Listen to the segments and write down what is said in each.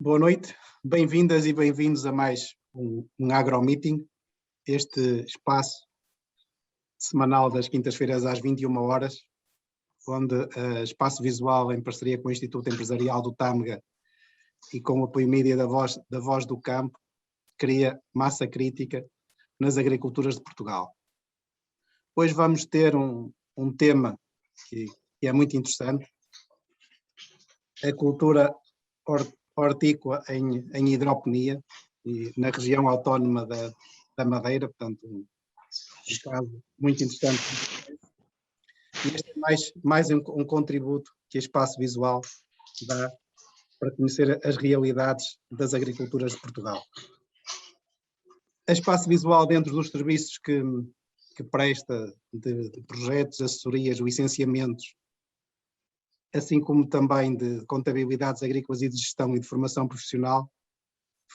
Boa noite, bem-vindas e bem-vindos a mais um AgroMeeting, este espaço semanal das quintas-feiras às 21 horas, onde Espaço Visual, em parceria com o Instituto Empresarial do Tâmega e com o apoio mídia da Voz do Campo, cria massa crítica nas agriculturas de Portugal. Hoje vamos ter um tema que é muito interessante, a cultura hortícola em hidroponia, e na região autónoma da Madeira, portanto, um caso muito interessante. E este é mais um contributo que a Espaço Visual dá para conhecer as realidades das agriculturas de Portugal. A Espaço Visual, dentro dos serviços que presta de projetos, assessorias, licenciamentos, assim como também de contabilidades agrícolas e de gestão e de formação profissional,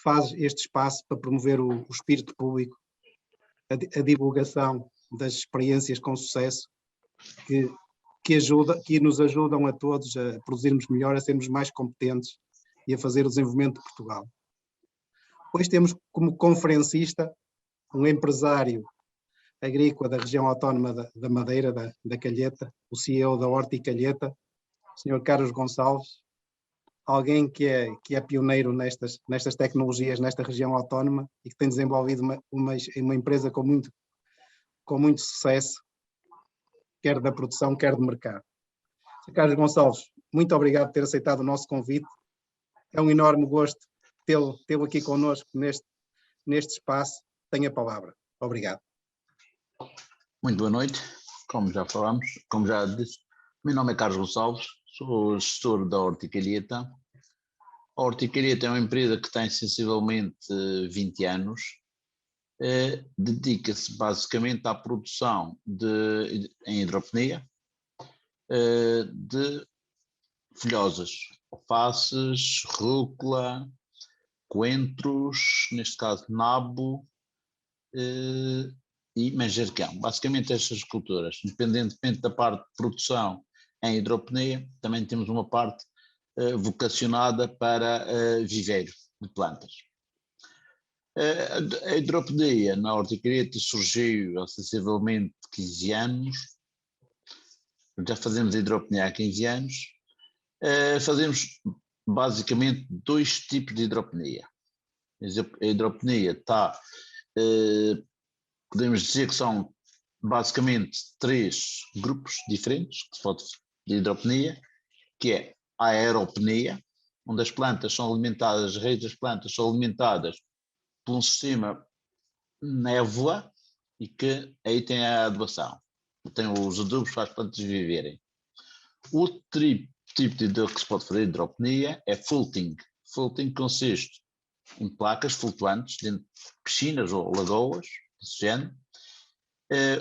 faz este espaço para promover o espírito público, a divulgação das experiências com sucesso que nos ajudam a todos a produzirmos melhor, a sermos mais competentes e a fazer o desenvolvimento de Portugal. Depois temos como conferencista um empresário agrícola da região autónoma da Madeira, da Calheta, o CEO da Horti Calheta, o Sr. Carlos Gonçalves, alguém que é pioneiro nestas tecnologias nesta região autónoma e que tem desenvolvido uma empresa com muito sucesso, quer da produção, quer do mercado. Sr. Carlos Gonçalves, muito obrigado por ter aceitado o nosso convite. É um enorme gosto tê-lo aqui connosco neste espaço. Tenha a palavra. Obrigado. Muito boa noite. Como já falamos, como já disse, meu nome é Carlos Gonçalves, sou gestor da Horti Calheta. A Horti Calheta é uma empresa que tem sensivelmente 20 anos, dedica-se basicamente à produção em hidroponia de folhosas, alfaces, rúcula, coentros, neste caso nabo e manjericão. Basicamente estas culturas, independentemente da parte de produção em hidroponia, também temos uma parte vocacionada para viveiro de plantas. A hidroponia na Horti Calheta surgiu há sensivelmente 15 anos, já fazemos hidroponia há 15 anos, fazemos basicamente dois tipos de hidroponia. A hidroponia está, podemos dizer que são basicamente três grupos diferentes de hidroponia, que é a aeroponia, onde as plantas são alimentadas, as raízes das plantas são alimentadas por um sistema névoa e que aí tem a adubação, tem os adubos para as plantas viverem. Outro tipo de que se pode fazer hidroponia é faulting. Faulting consiste em placas flutuantes dentro de piscinas ou lagoas, desse género.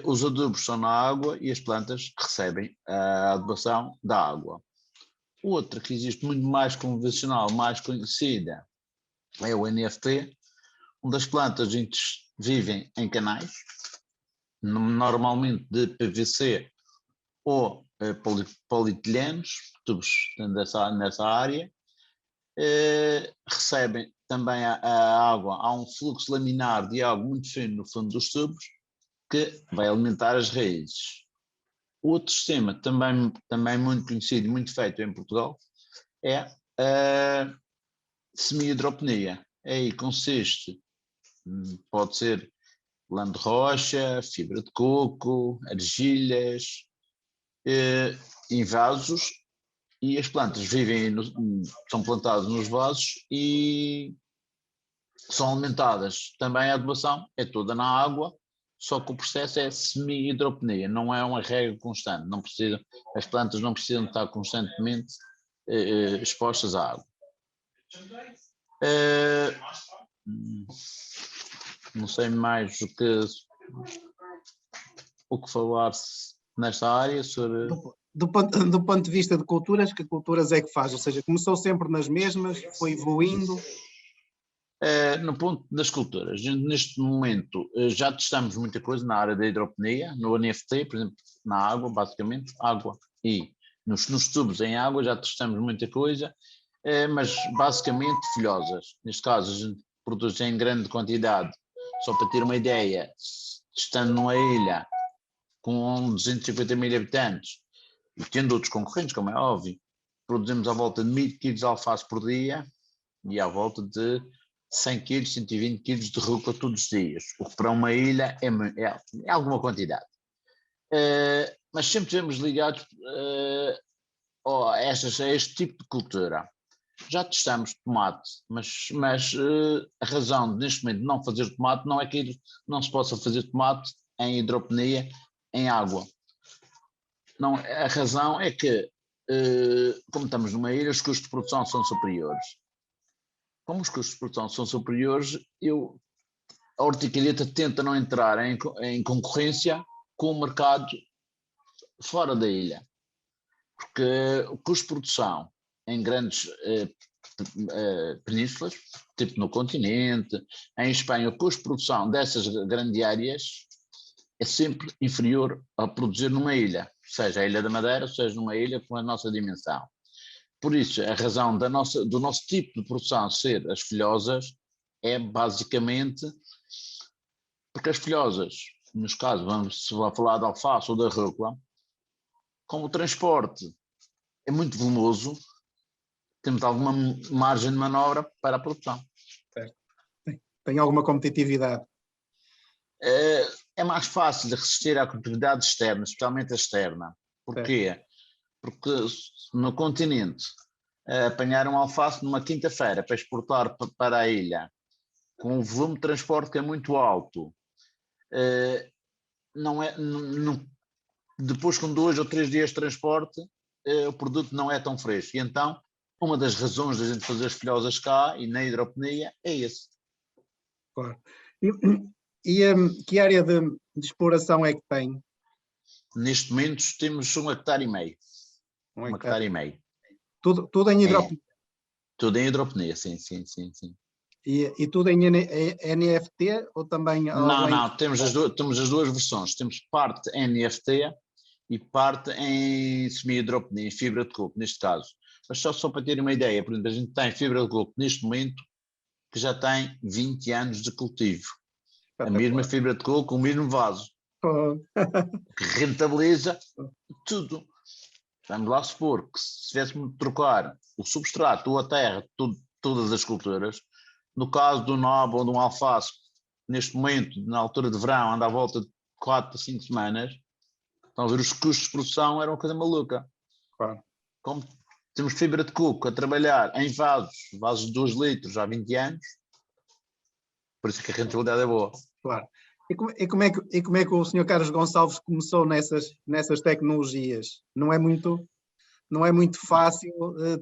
Os adubos são na água e as plantas recebem a adubação da água. Outra que existe muito mais convencional, mais conhecida, é o NFT, onde as plantas vivem em canais, normalmente de PVC ou polietilenos, tubos nessa área, recebem também a água, há um fluxo laminar de água muito fino no fundo dos tubos que vai alimentar as raízes. Outro sistema também muito conhecido e muito feito em Portugal é a semi-hidroponia. Aí consiste, pode ser lã de rocha, fibra de coco, argilhas, em vasos, e as plantas são plantadas nos vasos e são alimentadas. Também a adubação é toda na água, só que o processo é semi-hidroponia, não é uma regra constante, as plantas não precisam estar constantemente expostas à água. Não sei mais o que falar nesta área sobre... Do ponto de vista de culturas, que culturas é que faz? Ou seja, começou sempre nas mesmas, foi evoluindo? No ponto das culturas, neste momento já testamos muita coisa na área da hidroponia, no NFT, por exemplo, na água, basicamente, água, e nos tubos em água já testamos muita coisa. mas basicamente folhosas. Neste caso, a gente produz em grande quantidade. Só para ter uma ideia, estando numa ilha com 250 mil habitantes, e tendo outros concorrentes, como é óbvio, produzimos à volta de 1000 kg de alface por dia e à volta de 100 kg, 120 kg de rúcula todos os dias, o que para uma ilha é alguma quantidade. Mas sempre estivemos ligados a este tipo de cultura. Já testamos tomate, mas a razão de neste momento não fazer tomate não é que não se possa fazer tomate em hidropenia em água. Não, a razão é que, como estamos numa ilha, os custos de produção são superiores. Como os custos de produção são superiores, a horticalheta tenta não entrar em concorrência com o mercado fora da ilha. Porque o custo de produção em grandes penínsulas, tipo no continente, em Espanha, o custo de produção dessas grandes áreas é sempre inferior a produzir numa ilha, seja a Ilha da Madeira, seja numa ilha com a nossa dimensão. Por isso, a razão do nosso tipo de produção ser as folhosas é basicamente porque as folhosas, nos casos, se vai falar de alface ou da rúcula, como o transporte é muito volumoso, temos alguma margem de manobra para a produção. Certo. Tem alguma competitividade? É mais fácil de resistir à competitividade externa, especialmente a externa. Porquê? Porque no continente, apanhar um alface numa quinta-feira para exportar para a ilha, com um volume de transporte que é muito alto, depois com 2 ou 3 dias de transporte, o produto não é tão fresco. E então, uma das razões da gente fazer as folhosas cá e na hidropenia é esse. Claro. E que área de exploração é que tem? Neste momento temos 1,5 hectare. 1,5 hectare. Tudo em hidropenia? Tudo em hidropenia, sim. E tudo em NFT ou também? Não, temos as duas versões. Temos parte NFT e parte em semi-hidropenia, em fibra de coco, neste caso. Mas só para ter uma ideia, por exemplo, a gente tem fibra de coco neste momento que já tem 20 anos de cultivo. A mesma fibra de coco, o mesmo vaso. Que rentabiliza tudo. Vamos lá supor que se tivéssemos de trocar o substrato ou a terra, todas as culturas, no caso do nabo ou de um alface, neste momento, na altura de verão, anda à volta de 4 a 5 semanas, estão a ver, os custos de produção eram uma coisa maluca. Claro. Como temos fibra de coco a trabalhar em vasos de 2 litros há 20 anos, por isso que a rentabilidade é boa. Claro. E como é que o Sr. Carlos Gonçalves começou nessas tecnologias? Não é muito fácil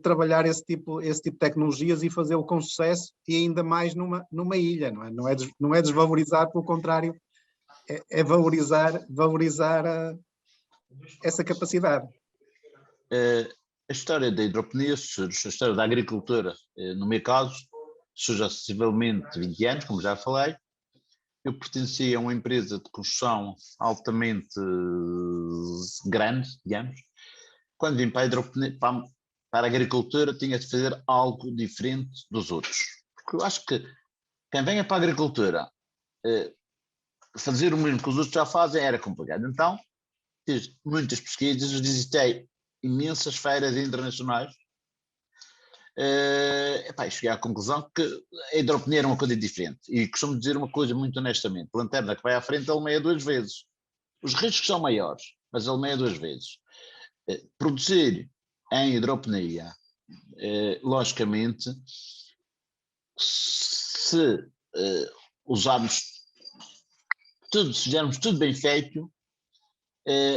trabalhar esse tipo de tecnologias e fazê-lo com sucesso, e ainda mais numa ilha, não é? Não é desvalorizar, pelo contrário, é valorizar essa capacidade. A história da hidropenia surge, a história da agricultura, no meu caso, surge há sensivelmente 20 anos, como já falei. Eu pertencia a uma empresa de construção altamente grande, digamos. Quando vim para a hidropenia, para a agricultura, tinha de fazer algo diferente dos outros. Porque eu acho que quem venha para a agricultura fazer o mesmo que os outros já fazem era complicado. Então, fiz muitas pesquisas, visitei imensas feiras internacionais, e cheguei à conclusão que a hidropenia era uma coisa diferente. E costumo dizer uma coisa muito honestamente: a lanterna que vai à frente, ele meia 2 vezes. Os riscos são maiores, mas ele meia 2 vezes. Produzir em hidropenia, logicamente, se usarmos tudo, se fizermos tudo bem feito,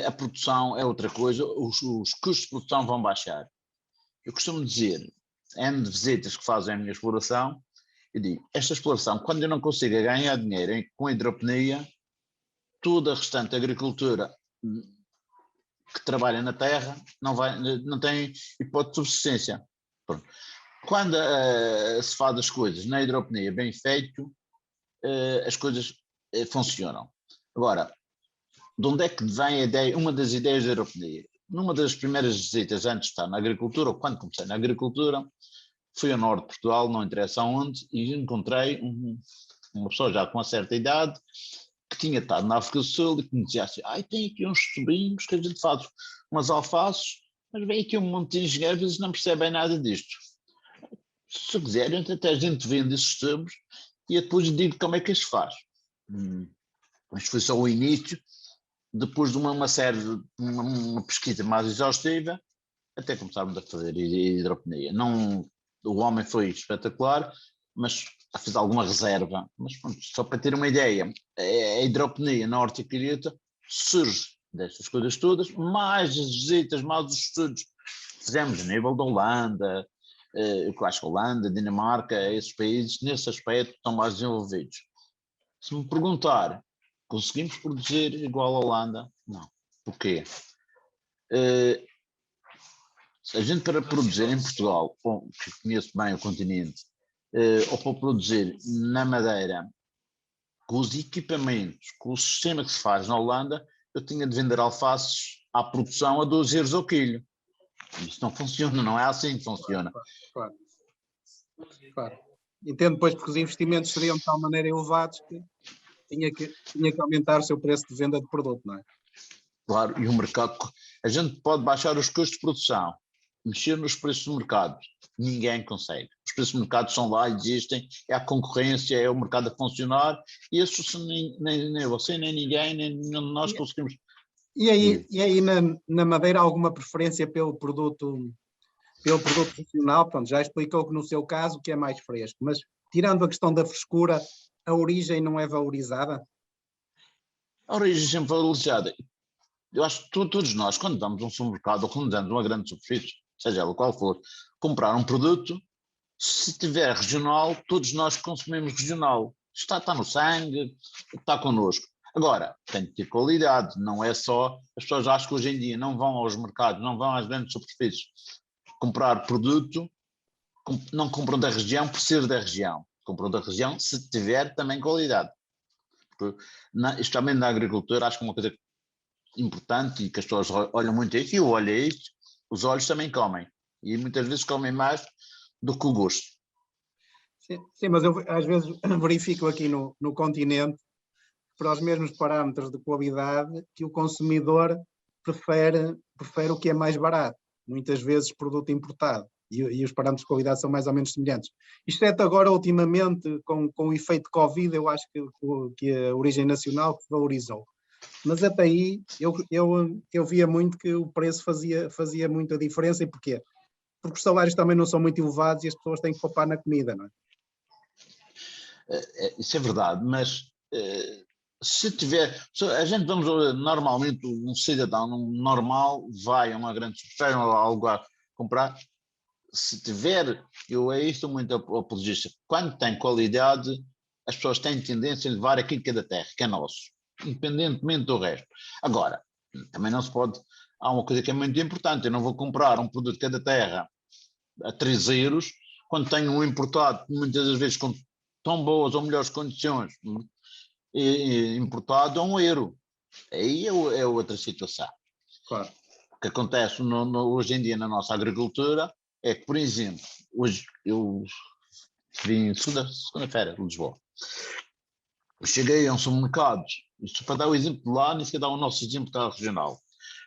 a produção é outra coisa, os custos de produção vão baixar. Eu costumo dizer, N de visitas que fazem a minha exploração, eu digo, esta exploração, quando eu não consigo ganhar dinheiro com a hidropenia, toda a restante agricultura que trabalha na terra não tem hipótese de subsistência. Quando se faz as coisas na hidropenia bem feito, as coisas funcionam. Agora, de onde é que vem a ideia, uma das ideias da hidropenia? Numa das primeiras visitas antes de estar na agricultura, ou quando comecei na agricultura, fui ao norte de Portugal, não interessa aonde, e encontrei uma pessoa já com uma certa idade que tinha estado na África do Sul e que me dizia assim, tem aqui uns sobrinhos que a gente faz umas alfaces, mas vem aqui um monte de engenheiros e eles não percebem nada disto. Se quiserem, até a gente vende esses tubos e eu depois digo como é que se faz. Mas foi só o início, depois de uma série de uma pesquisa mais exaustiva, até começarmos a fazer hidroponia. Não, o homem foi espetacular, mas fiz alguma reserva. Mas pronto, só para ter uma ideia, a hidroponia na horticultura surge destas coisas todas, mais as visitas, mais os estudos que fizemos a nível da Holanda, eu acho que a Holanda, Dinamarca, esses países, nesse aspecto, estão mais desenvolvidos. Se me perguntar, conseguimos produzir igual à Holanda? Não. Porquê? Se a gente para produzir em Portugal, que conheço bem o continente, ou para produzir na Madeira, com os equipamentos, com o sistema que se faz na Holanda, eu tinha de vender alfaces à produção a 12 euros ao quilo. Isso não funciona, não é assim que funciona. Claro. Entendo depois porque os investimentos seriam de tal maneira elevados que tinha que aumentar o seu preço de venda de produto, não é? Claro, e o mercado, a gente pode baixar os custos de produção, mexer nos preços do mercado, ninguém consegue. Os preços do mercado são lá, existem, é a concorrência, é o mercado a funcionar, e isso nem você, nem ninguém, nem nós conseguimos. E aí na Madeira alguma preferência pelo produto regional? Pronto, já explicou que no seu caso que é mais fresco, mas tirando a questão da frescura, a origem não é valorizada? A origem é sempre valorizada. Eu acho que todos nós, quando vamos a um supermercado ou quando damos uma grande superfície, seja ela qual for, comprar um produto, se tiver regional, todos nós consumimos regional. Está no sangue, está connosco. Agora, tem que ter qualidade, não é só. As pessoas acham que hoje em dia não vão aos mercados, não vão às grandes superfícies comprar produto, não compram da região por ser da região. Compram da região se tiver também qualidade. Porque, especialmente na agricultura, acho que é uma coisa importante e que as pessoas olham muito a isso, e eu olho a isso, os olhos também comem. E muitas vezes comem mais do que o gosto. Sim, mas eu às vezes verifico aqui no continente, para os mesmos parâmetros de qualidade, que o consumidor prefere o que é mais barato. Muitas vezes produto importado. E os parâmetros de qualidade são mais ou menos semelhantes. Exceto agora, ultimamente, com o efeito Covid, eu acho que a origem nacional se valorizou. Mas até aí, eu via muito que o preço fazia muita diferença. E porquê? Porque os salários também não são muito elevados e as pessoas têm que poupar na comida, não é? Isso é verdade, mas se a gente normalmente, um cidadão normal vai a uma grande superfície, a algum lugar comprar, se tiver, eu estou muito apologista, quando tem qualidade, as pessoas têm tendência a levar aquilo que é da terra, que é nosso, independentemente do resto. Agora, também não se pode, há uma coisa que é muito importante, eu não vou comprar um produto que é da terra a 3 euros, quando tenho um importado, muitas das vezes com tão boas ou melhores condições, importado a 1 euro. Aí é outra situação. Claro. O que acontece hoje em dia na nossa agricultura é que, por exemplo, hoje eu vim segunda-feira de Lisboa. Eu cheguei a um supermercado, isto para dar o exemplo de lá, nem sequer dá o nosso exemplo da regional.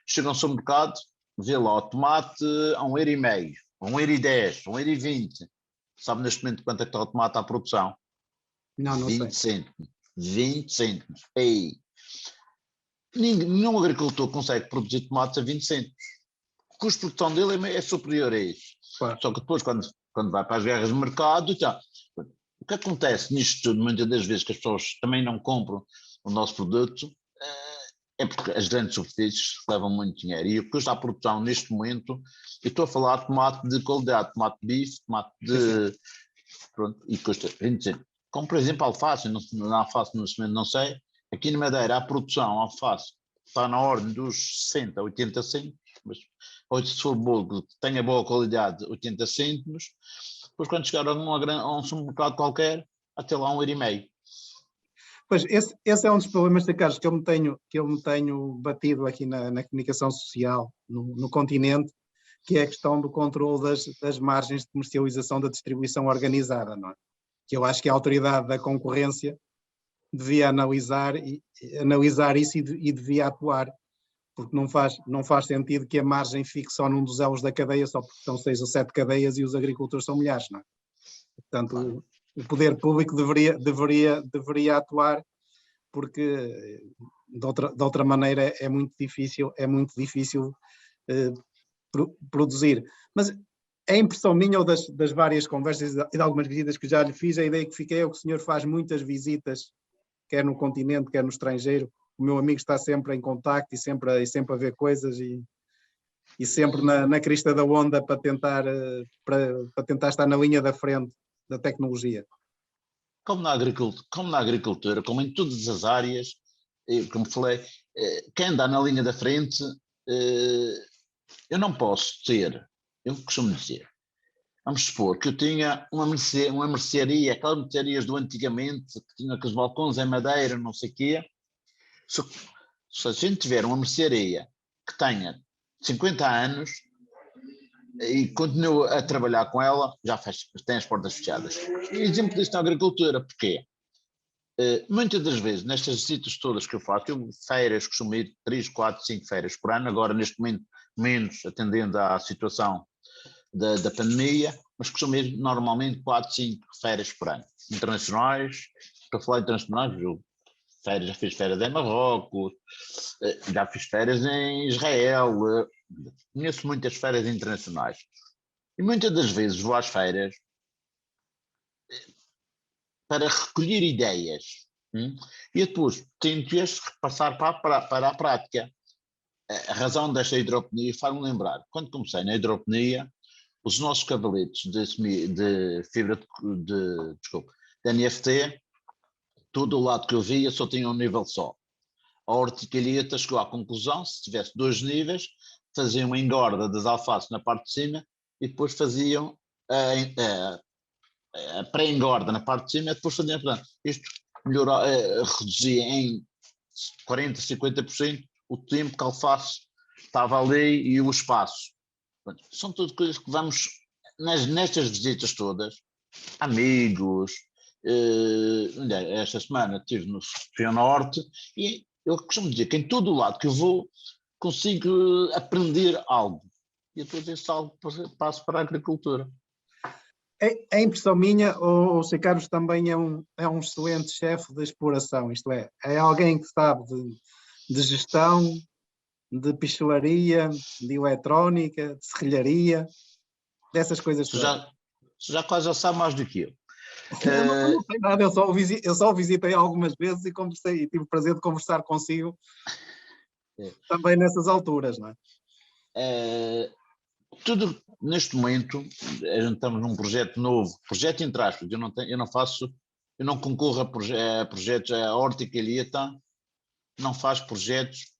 Chego a um supermercado, vê lá o tomate a 1,5 €, a 1,10 €, a 1,20 €. Sabe neste momento quanto é que está o tomate à produção? Não 20 sei. cêntimos. 20 cêntimos. Ei. Nenhum agricultor consegue produzir tomates a 20 cêntimos. O custo de produção dele é superior a isso. Claro. Só que depois, quando vai para as guerras de mercado, o que acontece nisto tudo, muitas das vezes que as pessoas também não compram o nosso produto, é porque as grandes superfícies levam muito dinheiro. E o custo da produção neste momento, eu estou a falar de tomate de qualidade, tomate de bife, tomate de... Pronto, e custa 20 cêntimos. Como, por exemplo, a alface, na alface neste momento não sei, aqui na Madeira a produção, a alface, está na ordem dos 60 a 80 cêntimos, mas hoje se for bolo que tenha boa qualidade, 80 cêntimos, depois quando chegar a um supermercado qualquer, até lá 1,5 €. Pois, esse é um dos problemas, Carlos, que eu me tenho batido aqui na comunicação social no continente, que é a questão do controle das margens de comercialização da distribuição organizada, não é? Que eu acho que a autoridade da concorrência devia analisar isso e devia atuar, porque não faz sentido que a margem fique só num dos elos da cadeia, só porque são 6 ou 7 cadeias e os agricultores são milhares, não é? Portanto, o poder público deveria atuar, porque de outra maneira é muito difícil produzir. Mas é impressão minha ou das várias conversas e de algumas visitas que já lhe fiz, a ideia que fiquei é que o senhor faz muitas visitas, quer no continente, quer no estrangeiro. O meu amigo está sempre em contacto e sempre a ver coisas e sempre na crista da onda para tentar estar na linha da frente da tecnologia. Como na agricultura, como em todas as áreas, como falei, quem anda na linha da frente, eu não posso ter, eu costumo dizer, vamos supor que eu tinha uma mercearia, aquelas mercearias do antigamente, que tinha aqueles balcões em madeira, não sei o quê. Se a gente tiver uma mercearia que tenha 50 anos e continua a trabalhar com ela, já tem as portas fechadas. E exemplo disto na agricultura, porquê? Muitas das vezes, nestas visitas todas que eu faço, feiras, costumo ir 3, 4, 5 feiras por ano, agora neste momento menos, atendendo à situação da pandemia, mas costumo ir normalmente 4, 5 feiras por ano. Internacionais, para falar internacionais, já fiz feiras em Marrocos, já fiz feiras em Israel, conheço muitas feiras internacionais. E muitas das vezes vou às feiras para recolher ideias. E depois tento-as repassar para a prática. A razão desta hidroponia faz-me lembrar, quando comecei na hidroponia, os nossos cavaletes de fibra de NFT, todo o lado que eu via só tinha um nível só. A horticalheta chegou à conclusão, se tivesse 2 níveis, faziam uma engorda das alfaces na parte de cima e depois faziam a pré-engorda na parte de cima e depois faziam, portanto, isto reduzia em 40, 50% o tempo que a alface estava ali e o espaço. Portanto, são tudo coisas que vamos, nestas visitas todas, amigos, esta semana estive no Rio Norte e eu costumo dizer que em todo o lado que eu vou consigo aprender algo. E depois esse algo passo para a agricultura. É impressão minha, o Sr. Carlos também é um excelente chefe de exploração, isto é alguém que sabe de gestão, de pistolaria, de eletrónica, de serrilharia, dessas coisas todas. Já quase sabe mais do que eu. Eu não sei nada, eu só o visitei algumas vezes e conversei, e tive o prazer de conversar consigo também nessas alturas, não é? Tudo neste momento, a gente estamos num projeto novo, projeto entre aspas, eu não concorro a projetos, a horticalheta não faz projetos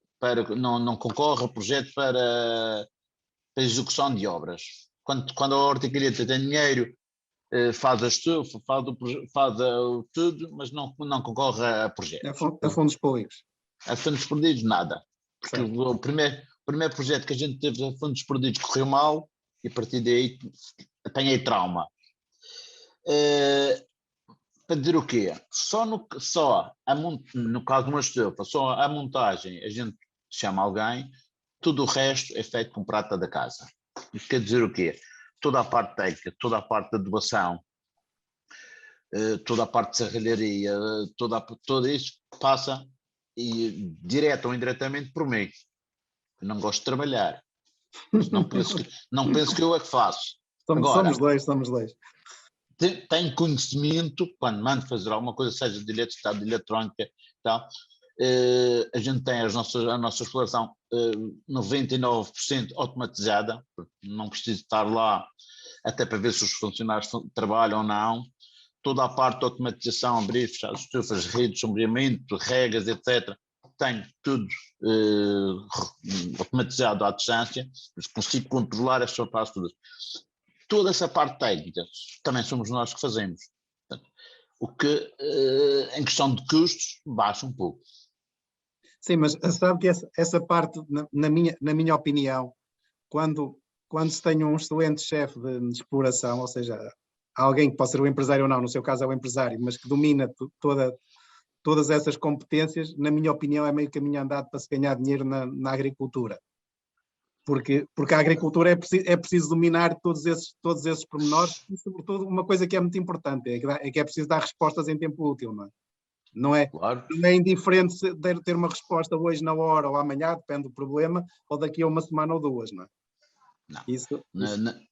não concorre a projetos para execução de obras. Quando a horticalheta tem dinheiro, faz a estufa, faz tudo, mas não concorre a projetos. A fundos públicos. A fundos perdidos, nada. Porque o primeiro projeto que a gente teve a fundos perdidos correu mal e a partir daí apanhei trauma. Para dizer o quê? No caso de uma estufa, só a montagem a gente chama alguém, tudo o resto é feito com prata da casa. Isso quer dizer o quê? Toda a parte técnica, toda a parte da doação, toda a parte de serralharia, todo isso passa direto ou indiretamente por mim. Eu não gosto de trabalhar. Não penso que eu é que faço. Somos dois. Tenho conhecimento, quando mando fazer alguma coisa, seja de eletricidade, de eletrónica e tal, a gente tem a nossa exploração 99% automatizada, não preciso estar lá até para ver se os funcionários trabalham ou não. Toda a parte de automatização, abrir, fechar as estufas, redes, sombreamento, regas, etc. Tenho tudo automatizado à distância, consigo controlar essa parte toda. Toda essa parte técnica também somos nós que fazemos. O que, em questão de custos, baixa um pouco. Sim, mas sabe que essa parte, na minha opinião, quando quando se tem um excelente chefe de exploração, ou seja, alguém que pode ser o empresário ou não, no seu caso é o empresário, mas que domina todas essas competências, na minha opinião, é meio caminho andado para se ganhar dinheiro na agricultura. Porque a agricultura é preciso dominar todos esses pormenores e, sobretudo, uma coisa que é muito importante, é que é preciso dar respostas em tempo útil, não é? Claro. Não é indiferente ter uma resposta hoje na hora ou amanhã, depende do problema, ou daqui a uma semana ou duas, não é? Não, Isso.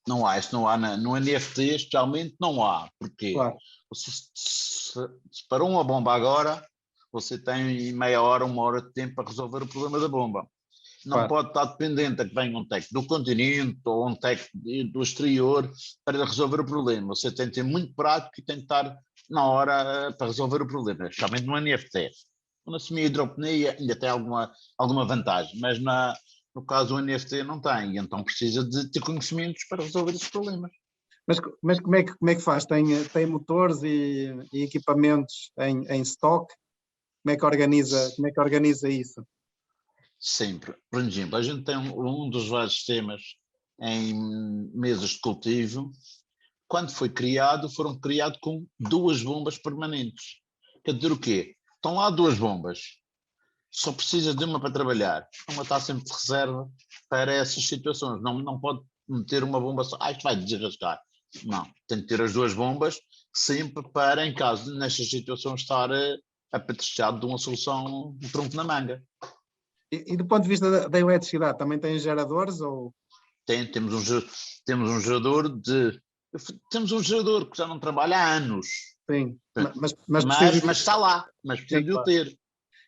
não há, isso não há no NFT, especialmente não há, porque Claro. se parou uma bomba agora, você tem meia hora, uma hora de tempo para resolver o problema da bomba. Não Claro. pode estar dependente de que venha um técnico do continente ou um técnico do exterior para resolver o problema. Você tem que ter muito prático e tem que estar na hora para resolver o problema, especialmente no NFT. Na semi-hidroponia ainda tem alguma vantagem, mas no caso do NFT não tem, e então precisa de ter conhecimentos para resolver esses problemas. Mas como é que faz? Tem motores e equipamentos em stock? Como é que organiza isso? Sempre. Por exemplo, a gente tem um dos vários sistemas em mesas de cultivo. Quando foi criado, foram criados com 2 bombas permanentes. Quer dizer o quê? Estão lá 2 bombas. Só precisa de uma para trabalhar. Uma está sempre de reserva para essas situações. Não pode meter uma bomba só. Isto vai desarrascar. Não. Tem que ter as 2 bombas sempre para, em caso nestas situações, estar apetrechado de uma solução de tronco na manga. E do ponto de vista da eletricidade, também tem geradores ou... Temos um gerador temos um gerador que já não trabalha há anos. Sim, mas precisa Mas está lá, mas precisa de o claro. ter.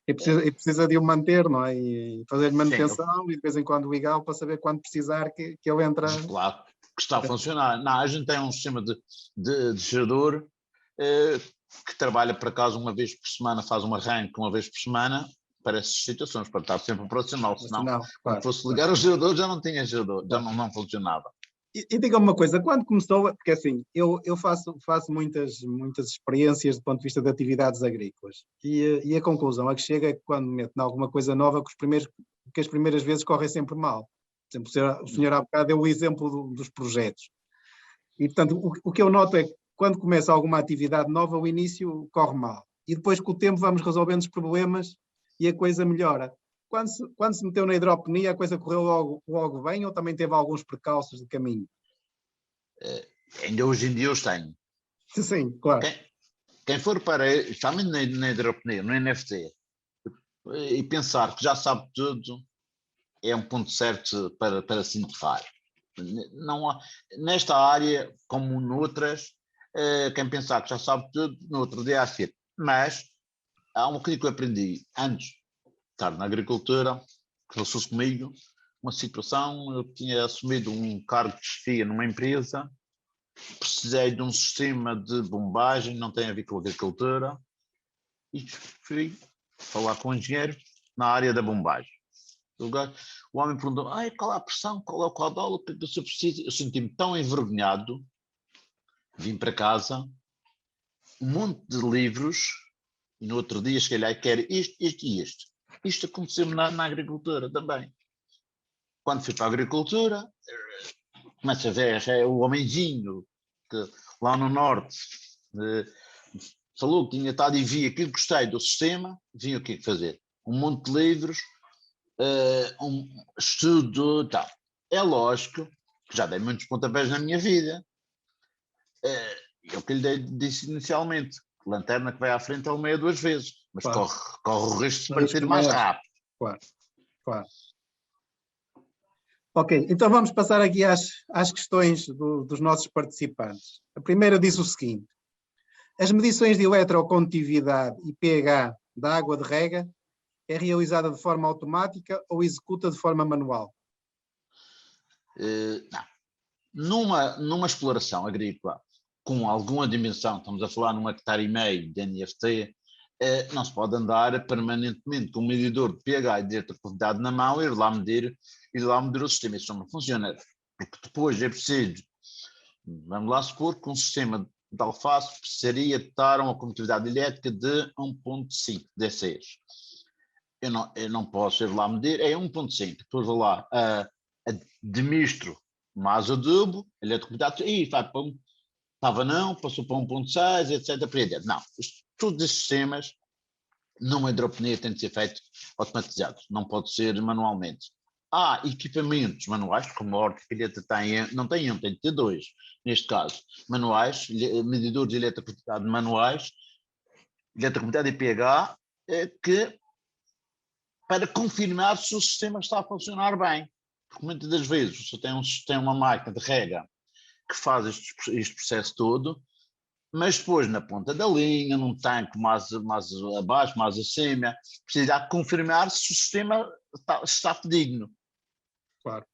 E precisa de o manter, não é? E fazer-lhe Sim, manutenção e de vez em quando ligá-lo para saber quando precisar que ele entra. claro, que está a funcionar. Não, a gente tem um sistema de gerador que trabalha por acaso uma vez por semana, faz um arranque uma vez por semana para essas situações, para estar sempre operacional, senão quando Claro, fosse ligar o gerador já não tinha gerador, já claro. não funcionava. E diga-me uma coisa, quando começou, porque assim, eu faço muitas experiências do ponto de vista de atividades agrícolas e a conclusão a que chega é que quando meto em alguma coisa nova, que as primeiras vezes correm sempre mal. Por exemplo, o senhor há bocado deu o exemplo dos projetos. E, portanto, o que eu noto é que quando começa alguma atividade nova, o início corre mal. E depois, com o tempo, vamos resolvendo os problemas e a coisa melhora. Quando se meteu na hidroponia, a coisa correu logo bem ou também teve alguns percalços de caminho? Ainda hoje em dia os tenho. Sim, claro. Quem for para, especialmente na hidroponia, no NFT, e pensar que já sabe tudo, é um ponto certo para se enterrar. Não há, nesta área, como noutras, quem pensar que já sabe tudo, no outro dia afirma. Mas há uma coisa que eu aprendi antes de estar na agricultura, que passou-se comigo, uma situação, eu tinha assumido um cargo de chefia numa empresa, precisei de um sistema de bombagem, não tem a ver com a agricultura, e fui falar com o engenheiro na área da bombagem. O homem perguntou, qual é a pressão, qual é o caudal, o que é que eu preciso? Eu senti-me tão envergonhado, vim para casa, um monte de livros, e no outro dia cheguei lá e quero isto e isto. Isto aconteceu-me na agricultura também. Quando fui para a agricultura, começo a ver o homenzinho que lá no norte falou que tinha estado e vi aquilo que gostei do sistema, vi o que é que fazer. Um monte de livros, um estudo, tal. É lógico que já dei muitos pontapés na minha vida. É o que lhe disse inicialmente. Lanterna que vai à frente é uma meia 2 vezes, mas Claro. corre o risco de parecer mais rápido. Claro, claro. Ok, então vamos passar aqui às questões dos nossos participantes. A primeira diz o seguinte: as medições de eletrocondutividade e pH da água de rega é realizada de forma automática ou executa de forma manual? Não. Numa exploração agrícola com alguma dimensão, estamos a falar num hectare e meio de NFT, não se pode andar permanentemente com um medidor de pH e de eletricidade na mão e ir lá medir o sistema. Isso não funciona, porque depois é preciso, vamos lá supor que um sistema de alface precisaria estar a uma condutividade elétrica de 1.5 DCs. Eu não posso ir lá medir, é 1.5, depois vou lá, administro mais adubo, eletrocuidade, e vai para estava não, passou para 1.6, etc. Para aí dentro. Não, todos estes sistemas numa hidroponia têm de ser feitos automatizados, não pode ser manualmente. Há equipamentos manuais, como a hortifilheta tem, não tem um, tem de ter dois, neste caso, manuais, medidores de eletrocuidade manuais, eletrocuidade e pH, que para confirmar se o sistema está a funcionar bem. Porque muitas das vezes você tem uma máquina de rega que faz este processo todo, mas depois na ponta da linha, num tanque mais abaixo, mais acima, precisa confirmar se o sistema está fidedigno. Claro.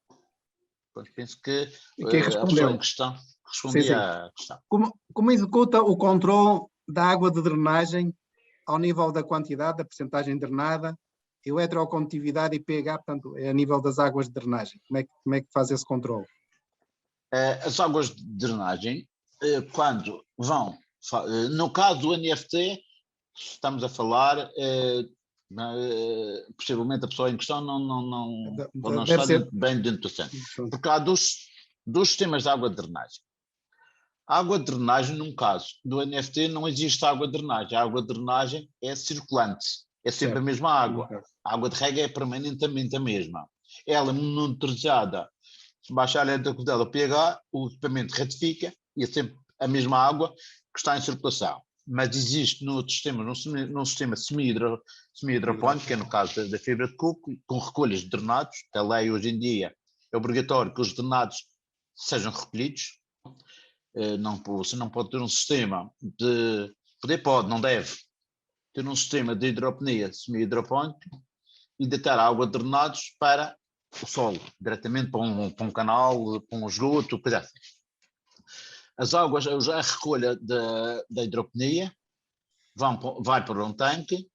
Pois penso que E quem a pessoa em respondeu? questão Sim, respondia sim. à questão. Como executa o controle da água de drenagem ao nível da quantidade, da percentagem drenada, eletrocondutividade e pH, portanto, é a nível das águas de drenagem? Como é que faz esse controle? As águas de drenagem, quando vão, no caso do NFT, estamos a falar, possivelmente a pessoa em questão não está bem dentro do centro. Por causa dos sistemas de água de drenagem. A água de drenagem, num caso do NFT, não existe água de drenagem. A água de drenagem é circulante, é sempre a mesma água. A água de rega é permanentemente a mesma. Ela monitorizada, se baixar a eletrocuidade ao pH, o equipamento retifica e é sempre a mesma água que está em circulação. Mas existe no sistema semi-hidropónico, que é no caso da fibra de coco, com recolhas de drenados, que a lei hoje em dia é obrigatório que os drenados sejam recolhidos. Você não pode ter um sistema não deve ter um sistema de hidroponia semi-hidropónico e deitar água de drenados para o solo, diretamente para um canal, para um esgoto, coisa assim. As águas, a recolha da hidroponia vai para um tanque,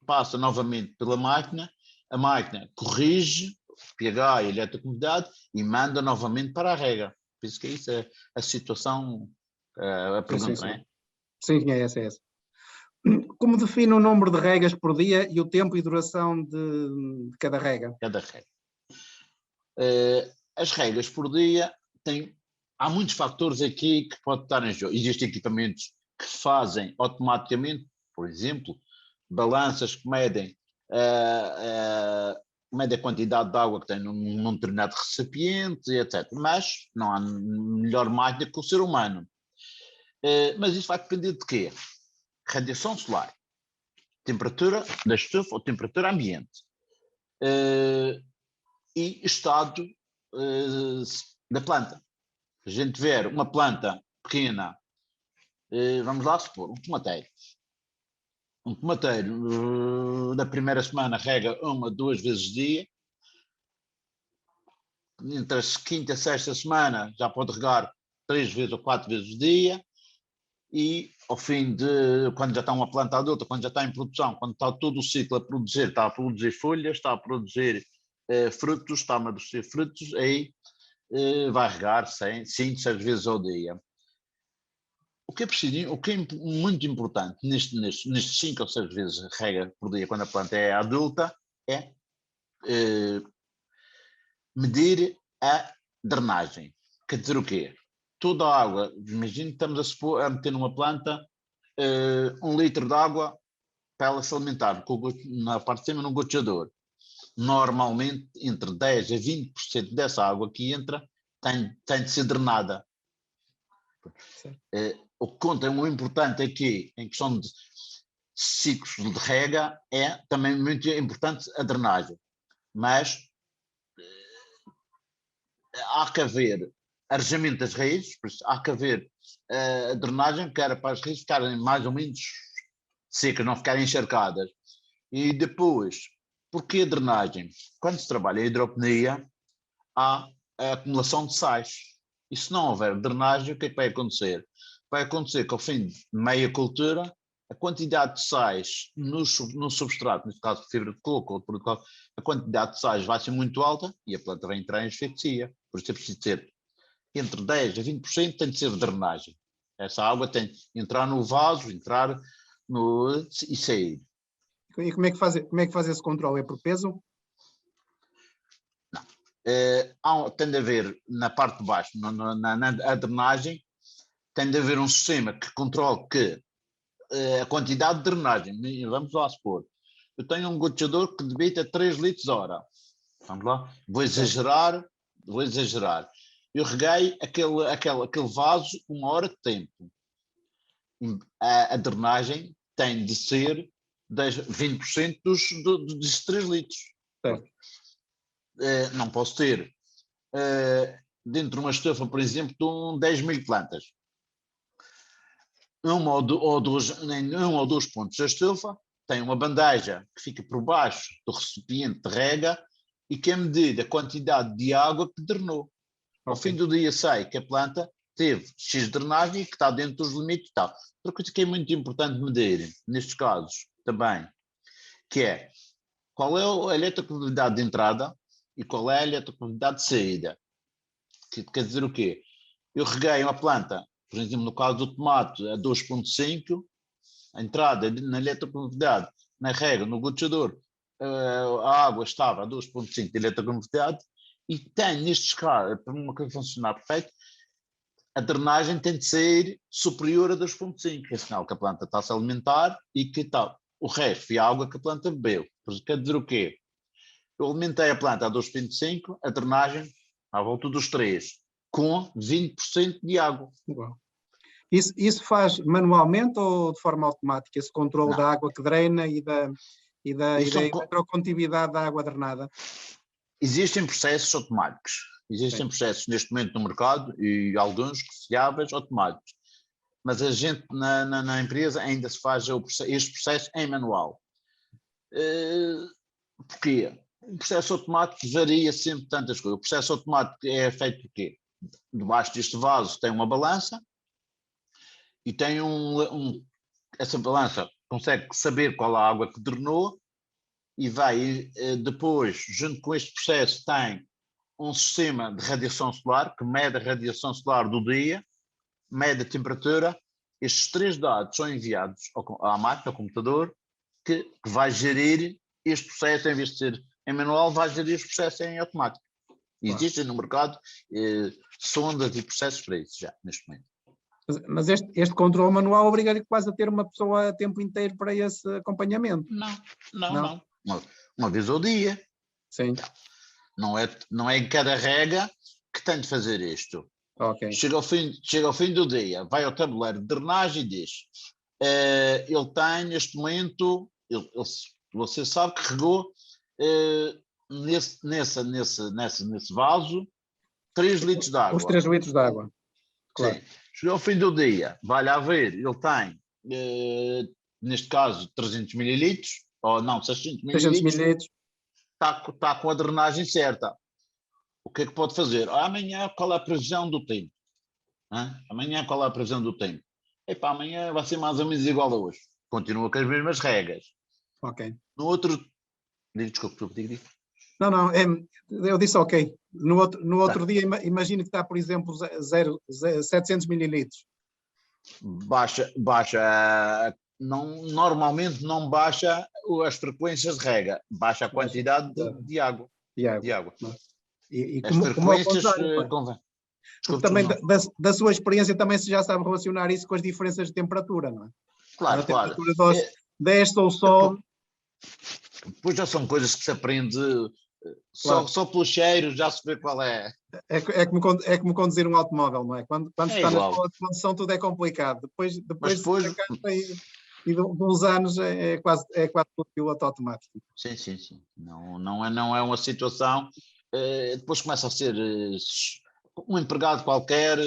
passa novamente pela máquina, a máquina corrige pH e eletrocuidade e manda novamente para a rega. Penso que isso é a situação, a pergunta, não é? Sim, é essa. Como define o número de regas por dia e o tempo e duração de cada rega? Cada rega. As regas por dia há muitos fatores aqui que podem estar em jogo. Existem equipamentos que fazem automaticamente, por exemplo, balanças que medem a quantidade de água que tem num determinado recipiente, etc. Mas não há melhor máquina que o ser humano. Mas isso vai depender de quê? Radiação solar, temperatura da estufa ou temperatura ambiente e estado da planta. Se a gente ver uma planta pequena, vamos lá supor, um tomateiro. Um tomateiro, na primeira semana rega 1 a 2 vezes dia, entre a quinta e a sexta semana já pode regar 3 vezes ou 4 vezes o dia, e ao fim de, quando já está uma planta adulta, quando já está em produção, quando está todo o ciclo a produzir, está a produzir folhas, está a produzir frutos, está a amadurecer frutos, aí vai regar 5, 6 vezes ao dia. O que é muito importante nestes 5 ou 6 vezes rega por dia, quando a planta é adulta, é medir a drenagem. Quer dizer o quê? Toda a água, imagina que estamos a meter numa planta 1 litro de água para ela se alimentar, na parte de cima num goteador. Normalmente, entre 10% a 20% dessa água que entra tem de ser drenada. O que conta, o importante aqui, em questão de ciclos de rega, é também muito importante a drenagem. Mas há que haver arejamento das raízes, por isso há que haver a drenagem, que era para as raízes ficarem mais ou menos secas, não ficarem encharcadas. E depois, porquê a drenagem? Quando se trabalha a hidroponia, há a acumulação de sais. E se não houver drenagem, o que é que vai acontecer? Vai acontecer que ao fim de meia cultura, a quantidade de sais no substrato, neste caso fibra de coco ou de produto, a quantidade de sais vai ser muito alta e a planta vai entrar em asfixia. Por isso é preciso ter entre 10% a 20% tem de ser drenagem. Essa água tem de entrar no vaso, entrar e sair. E como é que faz esse controle? É por peso? Não. Tem de haver, na parte de baixo, na drenagem, tem de haver um sistema que controle que a quantidade de drenagem, vamos lá supor, eu tenho um gotejador que debita 3 litros hora, vamos lá, vou exagerar, eu reguei aquele vaso 1 hora de tempo, a drenagem tem de ser 20% dos 3 litros. Certo. Não posso ter dentro de uma estufa, por exemplo, de 10 mil plantas. Um ou dois pontos da estufa tem uma bandeja que fica por baixo do recipiente de rega e que é medir a quantidade de água que drenou. Ao fim do dia sei que a planta teve X de drenagem e que está dentro dos limites e tal. Outra coisa que é muito importante medir, nestes casos também, que é qual é a eletrocondutividade de entrada e qual é a eletrocondutividade de saída. Que quer dizer o quê? Eu reguei uma planta, por exemplo, no caso do tomate, a 2.5, a entrada na eletrocondutividade, na rega, no gotejador, a água estava a 2.5 de eletrocondutividade e tem, nestes casos, para uma coisa funcionar perfeito, a drenagem tem de ser superior a 2.5, é sinal que a planta está-se a alimentar e que tal. O resto foi a água que a planta bebeu. Quer dizer o quê? Eu alimentei a planta a 2.5, a drenagem à volta dos 3, com 20% de água. Igual. Isso faz manualmente ou de forma automática, esse controle da água que drena e da eletrocondutividade da água drenada? Existem processos automáticos. Existem processos neste momento no mercado e alguns fiáveis automáticos. Mas a gente na empresa ainda se faz este processo em manual. Porquê? O processo automático varia sempre tantas coisas. O processo automático é feito por quê? Debaixo deste vaso tem uma balança e tem essa balança consegue saber qual a água que drenou e vai depois, junto com este processo, tem um sistema de radiação solar que mede a radiação solar do dia, mede a temperatura. Estes 3 dados são enviados à máquina, ao computador, que vai gerir este processo, em vez de ser em manual, vai gerir este processo em automático. Existem no mercado sondas e processos para isso já, neste momento. Mas este controle manual obriga-lhe quase a ter uma pessoa a tempo inteiro para esse acompanhamento? Não. Uma vez ao dia. Sim. Não é em cada rega que tem de fazer isto. Okay. Chega ao fim do dia, vai ao tabuleiro de drenagem e diz ele tem neste momento, você sabe que regou nesse vaso 3 litros de água. Os 3 litros de água. Claro. Sim. Chegou ao fim do dia, vai-lhe a ver, ele tem, neste caso, 300 mililitros, ou não, 600 mililitros, está com a drenagem certa. O que é que pode fazer? Amanhã, qual é a previsão do tempo? Amanhã, qual é a previsão do tempo? Epá, amanhã vai ser mais ou menos igual a hoje. Continua com as mesmas regras. Ok. No outro... Desculpe, diga. Não, eu disse ok. No outro dia, imagino que está, por exemplo, 700 mililitros. Baixa, normalmente não baixa as frequências de rega, baixa a quantidade de água. De água. E as frequências... Porque também da sua experiência também se já sabe relacionar isso com as diferenças de temperatura, não é? Claro, a temperatura desce ou sobe. Depois já são coisas que se aprende só pelo cheiro, já se vê qual é. É como conduzir um automóvel, não é? Quando está na escola de condução tudo é complicado. Depois e de uns anos é quase um piloto automático. Sim. Não é uma situação. Depois começa a ser um empregado qualquer,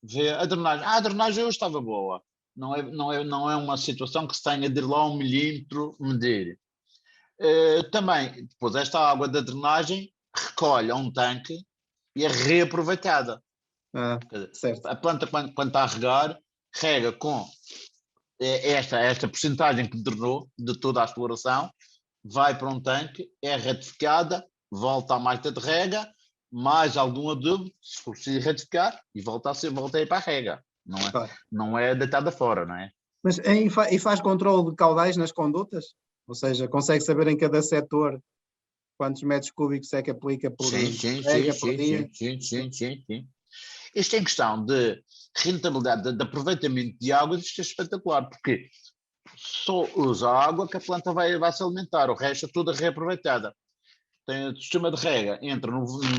vê a drenagem hoje estava boa. Não é uma situação que se tenha de ir lá 1 milímetro medir. Também, depois esta água da drenagem recolhe a um tanque e é reaproveitada. Certo. A planta, quando está a regar, rega com esta porcentagem que drenou de toda a exploração, vai para um tanque, é retificada, volta à máquina de rega, mais algum adubo, se for preciso retificar, e volta a ir para a rega. Não é deitada fora, não é? Mas e faz controle de caudais nas condutas? Ou seja, consegue saber em cada setor quantos metros cúbicos é que aplica por Sim. dia. Sim. Isto em questão de rentabilidade, de aproveitamento de água, isto é espetacular, porque só usa a água que a planta vai se alimentar, o resto é tudo reaproveitada. Tem o sistema de rega, entra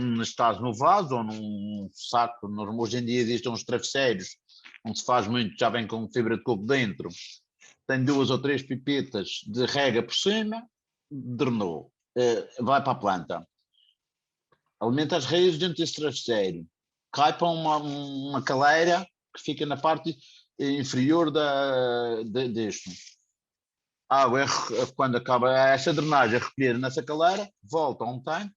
neste caso no vaso ou num saco, hoje em dia existem uns travesseiros, onde se faz muito, já vem com fibra de coco dentro, tem 2 ou 3 pipetas de rega por cima, drenou, vai para a planta, alimenta as raízes dentro desse travesseiro, cai para uma caleira que fica na parte inferior deste. A água, quando acaba essa drenagem, é recolhida nessa caleira, volta a um tanque,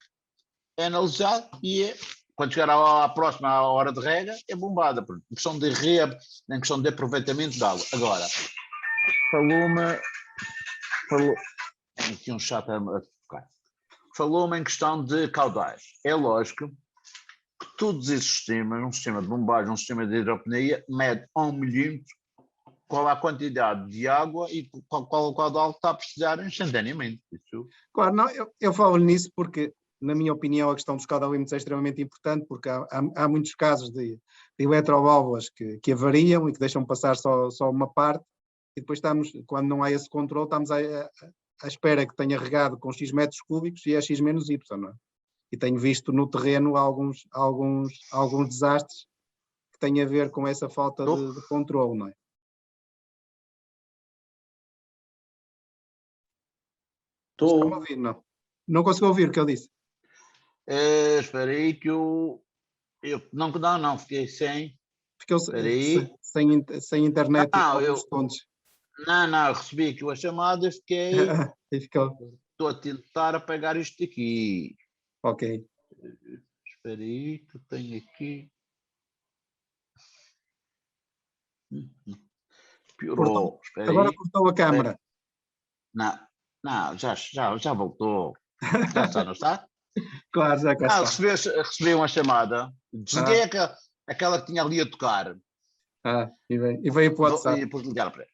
é analisado e quando chegar à próxima hora de rega, é bombada, em questão de em questão de aproveitamento de água. Agora, falou aqui um chato a tocar. Falou-me em questão de caudais. É lógico que todos esses sistemas, um sistema de bombagem, um sistema de hidroponia, mede a 1 milímetro qual a quantidade de água e qual o caudal que está a precisar instantaneamente. Isso. Claro, não, eu falo nisso porque, na minha opinião, a questão dos caudalímetros é extremamente importante, porque há muitos casos de eletroválvulas que avariam e que deixam passar só uma parte, e depois estamos, quando não há esse controle, estamos à espera que tenha regado com X metros cúbicos e é X menos Y, não é? E tenho visto no terreno alguns desastres que têm a ver com essa falta de controle, não é? Estão a ouvir, não? Não consigo ouvir o que eu disse. Espera aí que eu não, fiquei sem. Ficou sem internet alguns segundos. Não, eu recebi aqui uma chamada e fiquei. Estou a tentar apagar isto aqui. Ok. Espera aí que eu tenho aqui. Piorou. Agora cortou a câmara. Não, já voltou. Já está, não está? Claro, já cá está. Recebi uma chamada. Desliguei aquela que tinha ali a tocar. E veio para o WhatsApp. E depois ligar para ele.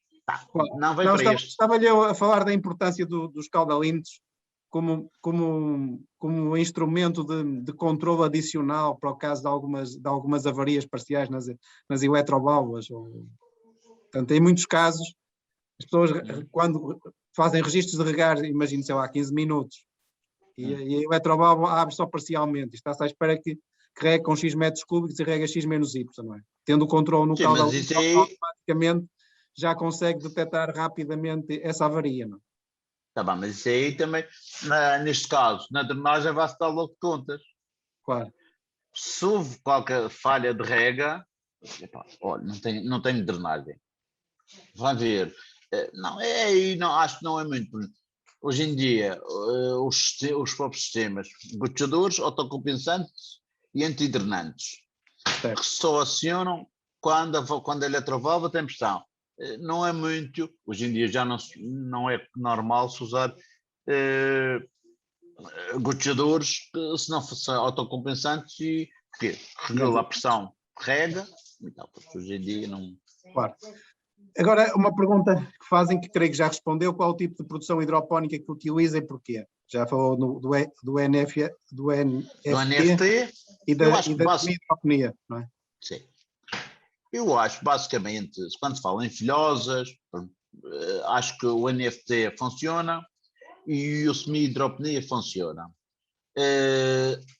Não veio para este. Estava-lhe a falar da importância dos caudalímetros como instrumento de controle adicional para o caso de algumas avarias parciais nas eletroválvulas. Portanto, em muitos casos, as pessoas, quando fazem registros de regar, imagino, sei lá, 15 minutos, e a eletroválvula abre só parcialmente, e está-se à espera que regue com X metros cúbicos e rega X menos Y, não é? Tendo o controle no caudalímetro, automaticamente já consegue detectar rapidamente essa avaria, não é? Tá bem, mas isso aí também, neste caso, na drenagem vai-se dar logo de contas. Claro. Se houve qualquer falha de rega, olha, não tenho drenagem. Vai ver. Não, acho que não é muito. Hoje em dia, os próprios sistemas, gotejadores, autocompensantes e antidrenantes, que só acionam quando a eletroválvula tem pressão. Não é muito, hoje em dia já não é normal se usar gotejadores se não fossem autocompensantes e porque regula a pressão, rega e tal, porque hoje em dia não... Claro. Agora, uma pergunta que fazem, que creio que já respondeu, qual o tipo de produção hidropónica que utiliza e porquê? Já falou do NFT e da hidroponia, não é? Sim. Eu acho, basicamente, quando se fala em filhosas, acho que o NFT funciona e o semi-hidroponia funciona.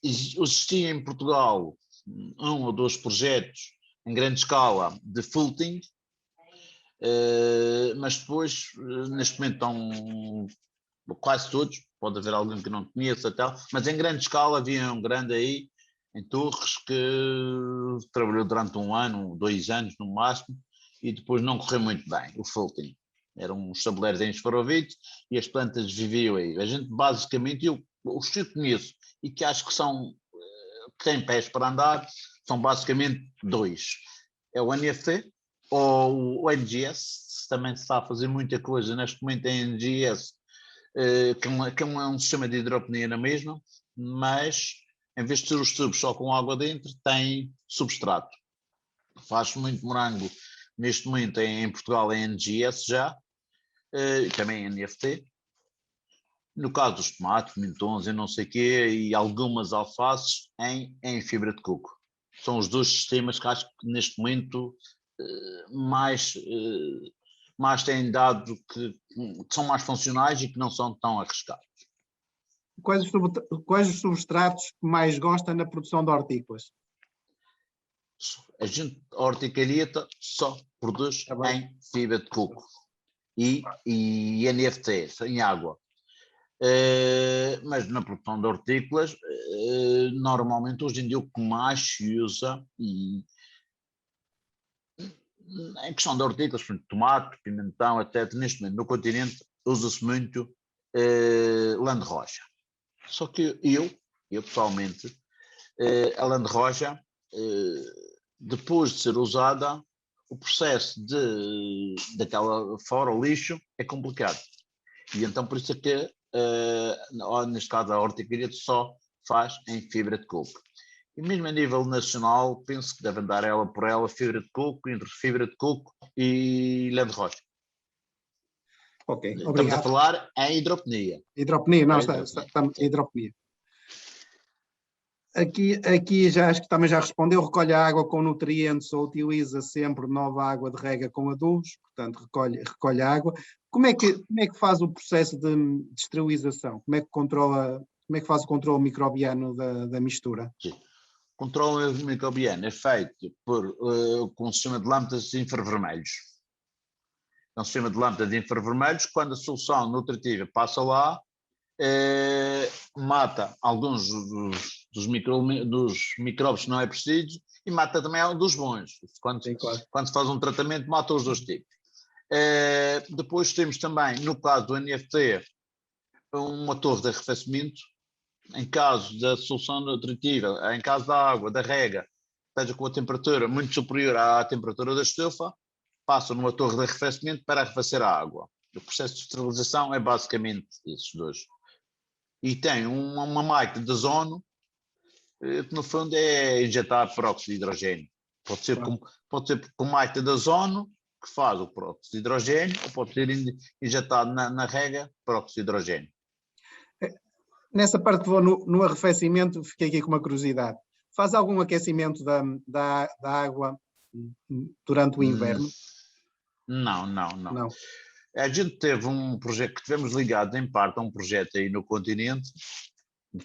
Existia em Portugal 1 ou 2 projetos em grande escala de fulting, mas depois, neste momento, estão quase todos, pode haver alguém que não conheça, mas em grande escala havia um grande aí, em Torres, que trabalhou durante 1 ano, 2 anos no máximo, e depois não correu muito bem, o fulting. Eram uns tabuleiros em esfarovite e as plantas viviam aí. A gente, basicamente, os que eu conheço e que acho que que têm pés para andar, são basicamente 2. É o NFT ou o NGS, também se está a fazer muita coisa neste momento em NGS, que é um sistema de hidroponia na mesma, mas em vez de ter os tubos só com água dentro, tem substrato. Faz muito morango neste momento em Portugal em NGS já, e também em NFT, No caso dos tomates, pimentões e não sei o quê, e algumas alfaces em fibra de coco. São os dois sistemas que acho que neste momento mais têm dado que são mais funcionais e que não são tão arriscados. Quais os substratos que mais gosta na produção de hortícolas? A horticaria só produz em fibra de coco e NFT, em água. Mas na produção de hortícolas, normalmente hoje em dia o que mais se usa, e em questão de hortícolas, tomate, pimentão, etc., neste momento no continente usa-se muito lã de rocha. Só que eu pessoalmente, a lã de rocha, depois de ser usada, o processo daquela fora o lixo é complicado. E então por isso é que, neste caso, a horticaria só faz em fibra de coco. E mesmo a nível nacional, penso que deve andar ela por ela fibra de coco, entre fibra de coco e lã de rocha. Ok, Estamos obrigado. a falar em hidropenia. Hidropenia, não, estamos em hidropenia. Aqui já acho que também já respondeu, recolhe a água com nutrientes ou utiliza sempre nova água de rega com adubos, portanto recolhe a água. Como é que faz o processo de esterilização? Como é que faz o controle microbiano da mistura? Sim. O controle microbiano é feito com um sistema de lâmpadas infravermelhos. É um sistema de lâmpadas infravermelhos, quando a solução nutritiva passa lá, mata alguns dos micróbios que não é preciso e mata também dos bons. Quando se faz um tratamento, mata os dois tipos. Depois temos também, no caso do NFT, uma torre de arrefecimento. Em caso da solução nutritiva, em caso da água, da rega, esteja com a temperatura muito superior à temperatura da estufa, passa numa torre de arrefecimento para arrefecer a água. O processo de esterilização é basicamente esses dois. E tem uma máquina de ozono, que no fundo é injetar peróxido de hidrogênio. Pode ser com máquina de ozono, que faz o peróxido de hidrogênio, ou pode ser injetado na rega peróxido de hidrogênio. Nessa parte que vou no arrefecimento, fiquei aqui com uma curiosidade. Faz algum aquecimento da água durante o inverno? Não. A gente teve um projeto que tivemos ligado em parte a um projeto aí no continente,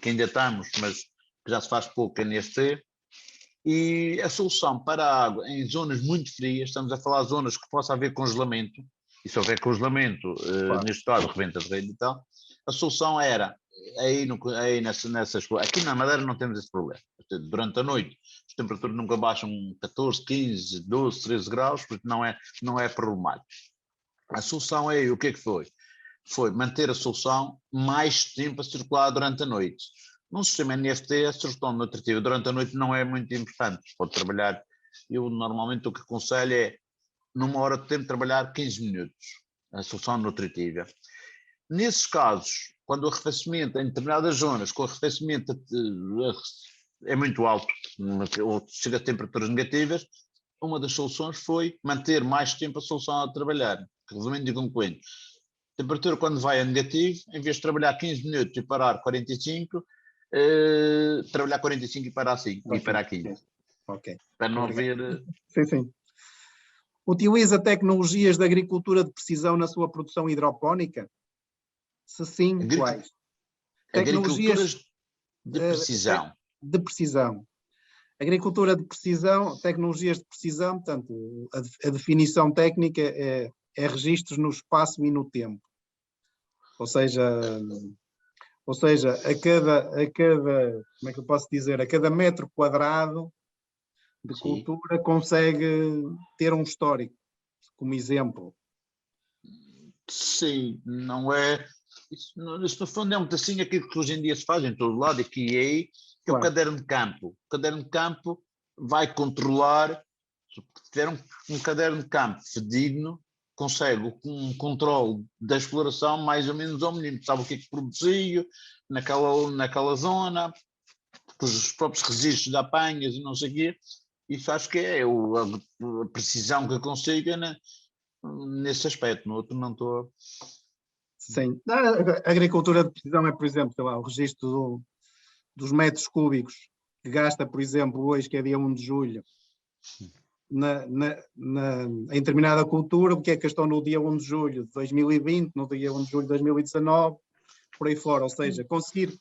que ainda estamos, mas que já se faz pouco NFT, e a solução para a água em zonas muito frias, estamos a falar de zonas que possa haver congelamento, e se houver congelamento, neste caso, rebenta de rede e tal, a solução era, nessas aqui na Madeira não temos esse problema. Durante a noite as temperaturas nunca baixam 14, 15, 12, 13 graus, porque não é problemático. A solução aí, o que é que foi? Foi manter a solução mais tempo a circular durante a noite. Num sistema NFT, a solução nutritiva durante a noite não é muito importante. Pode trabalhar, eu normalmente o que aconselho é, numa hora de tempo, trabalhar 15 minutos, a solução nutritiva. Nesses casos, quando o arrefecimento em determinadas zonas, com o arrefecimento é muito alto, ou chega a temperaturas negativas, uma das soluções foi manter mais tempo a solução a trabalhar. Resumindo e concluindo, a temperatura quando vai a negativo, em vez de trabalhar 15 minutos e parar 45, trabalhar 45 e parar 5 e parar 15. Ok. Para não haver... Sim. Utiliza tecnologias de agricultura de precisão na sua produção hidropónica? Se sim, quais? Tecnologias de precisão. De precisão. Agricultura de precisão, tecnologias de precisão, portanto, a definição técnica é registros no espaço e no tempo. Ou seja, a cada, como é que eu posso dizer, a cada metro quadrado de cultura consegue ter um histórico, como exemplo. Sim, não é... Isso no fundo é um pedacinho aquilo que hoje em dia se faz em todo lado, aqui e aí, que é o caderno de campo. O caderno de campo vai controlar, se tiver um caderno de campo digno, consegue um controle da exploração mais ou menos ao mínimo, sabe o que é que produziu naquela zona, com os próprios registros de apanhas e não sei o quê. Isso acho que é a precisão que eu consigo nesse aspecto, no outro não estou... Sim. A agricultura de precisão é, por exemplo, sei lá, o registro dos metros cúbicos que gasta, por exemplo, hoje, que é dia 1 de julho, em determinada cultura, o que é que gastou no dia 1 de julho de 2020, no dia 1 de julho de 2019, por aí fora. Ou seja, conseguir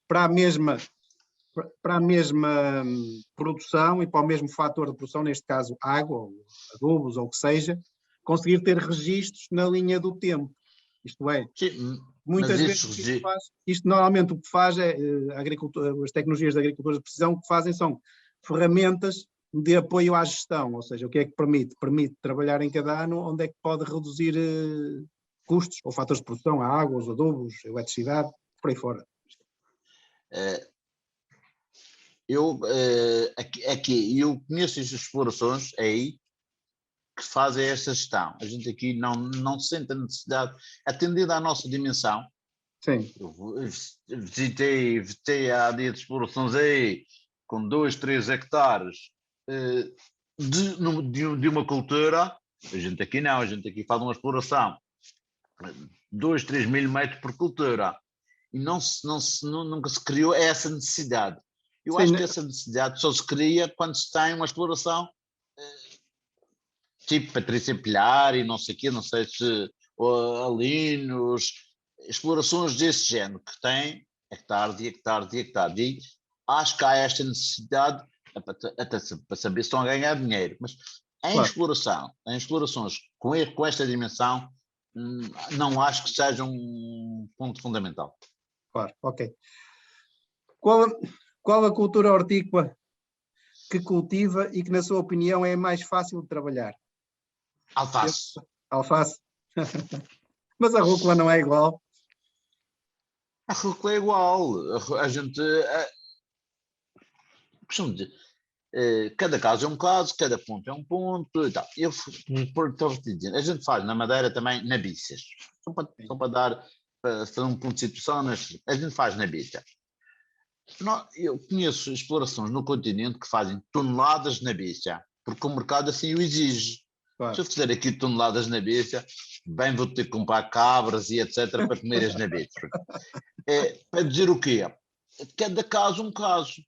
para a mesma produção e para o mesmo fator de produção, neste caso água, ou adubos, ou o que seja, conseguir ter registros na linha do tempo. Isto é, Sim, muitas vezes o que isto faz, normalmente o que faz é, as tecnologias da agricultura de precisão, o que fazem são ferramentas de apoio à gestão, ou seja, o que é que permite? Permite trabalhar em cada ano onde é que pode reduzir custos ou fatores de produção, a água, os adubos, a eletricidade, por aí fora. Eu conheço as explorações aí que fazem essa gestão. A gente aqui não sente a necessidade, atendendo à nossa dimensão. Sim. Eu visitei há dia de explorações aí com 2, 3 hectares de uma cultura. A gente aqui não, a gente aqui faz uma exploração 2, 3 mil metros por cultura e nunca se criou essa necessidade. Eu acho que essa necessidade só se cria quando se tem uma exploração tipo Patrícia Pilhar e não sei o quê, não sei se Alinos, explorações desse género, que têm hectares e hectares e hectares. E acho que há esta necessidade até para saber se estão a ganhar dinheiro. Mas em exploração, em explorações com esta dimensão, não acho que seja um ponto fundamental. Claro, ok. Qual a cultura hortícola que cultiva e que, na sua opinião, é mais fácil de trabalhar? Alface. Alface. Mas a rúcula não é igual. A rúcula é igual. A gente... cada caso é um caso, cada ponto é um ponto e tal. Estou-te dizendo, a gente faz na Madeira também nabícias. Só para fazer um ponto de situação, a gente faz nabícia. Eu conheço explorações no continente que fazem toneladas de nabícia, porque o mercado assim o exige. Claro. Se eu fizer aqui toneladas de nabícia, bem vou ter que comprar cabras e etc. para comer as nabícias. Para dizer o quê? Cada caso um caso.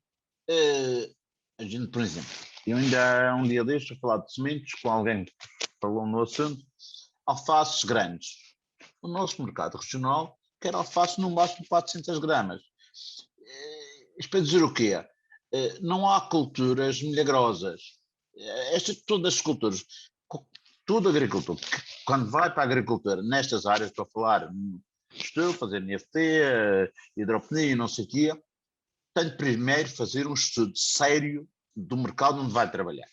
A gente, por exemplo, eu ainda um dia deste a falar de sementes com alguém que falou no assunto, alfaces grandes. O nosso mercado regional quer alface no máximo de 400 gramas. Isto para dizer o quê? Não há culturas milagrosas. Todas as culturas, todo agricultor, quando vai para a agricultura, nestas áreas, estou a falar, estou a fazer NFT, hidroponia, não sei o quê, tem de primeiro fazer um estudo sério do mercado onde vai trabalhar.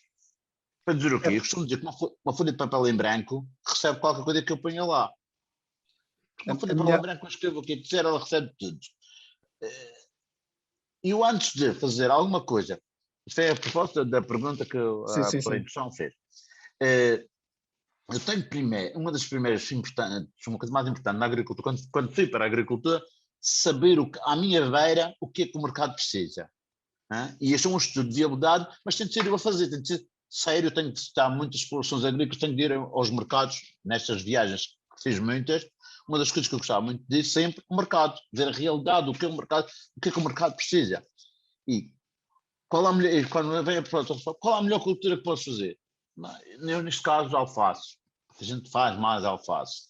Para dizer o quê? Eu costumo dizer que uma folha de papel em branco recebe qualquer coisa que eu ponha lá. Uma folha de papel em branco, eu escrevo o que quiser, ela recebe tudo. Eu antes de fazer alguma coisa, isto é a proposta da pergunta que a produção fez, eu tenho primeiro, uma das primeiras importantes, uma coisa mais importante na agricultura, quando fui para a agricultura, saber à minha beira o que é que o mercado precisa. E este é um estudo de viabilidade, mas tem de ser eu a fazer, tem de ser sério, tenho de estar muitas explorações agrícolas, tenho de ir aos mercados, nestas viagens que fiz muitas, uma das coisas que eu gostava muito de dizer sempre, o mercado, ver a realidade, o que é que o mercado precisa. E quando vem a pergunta, qual a melhor cultura que posso fazer? Eu, neste caso, alface. A gente faz mais alface.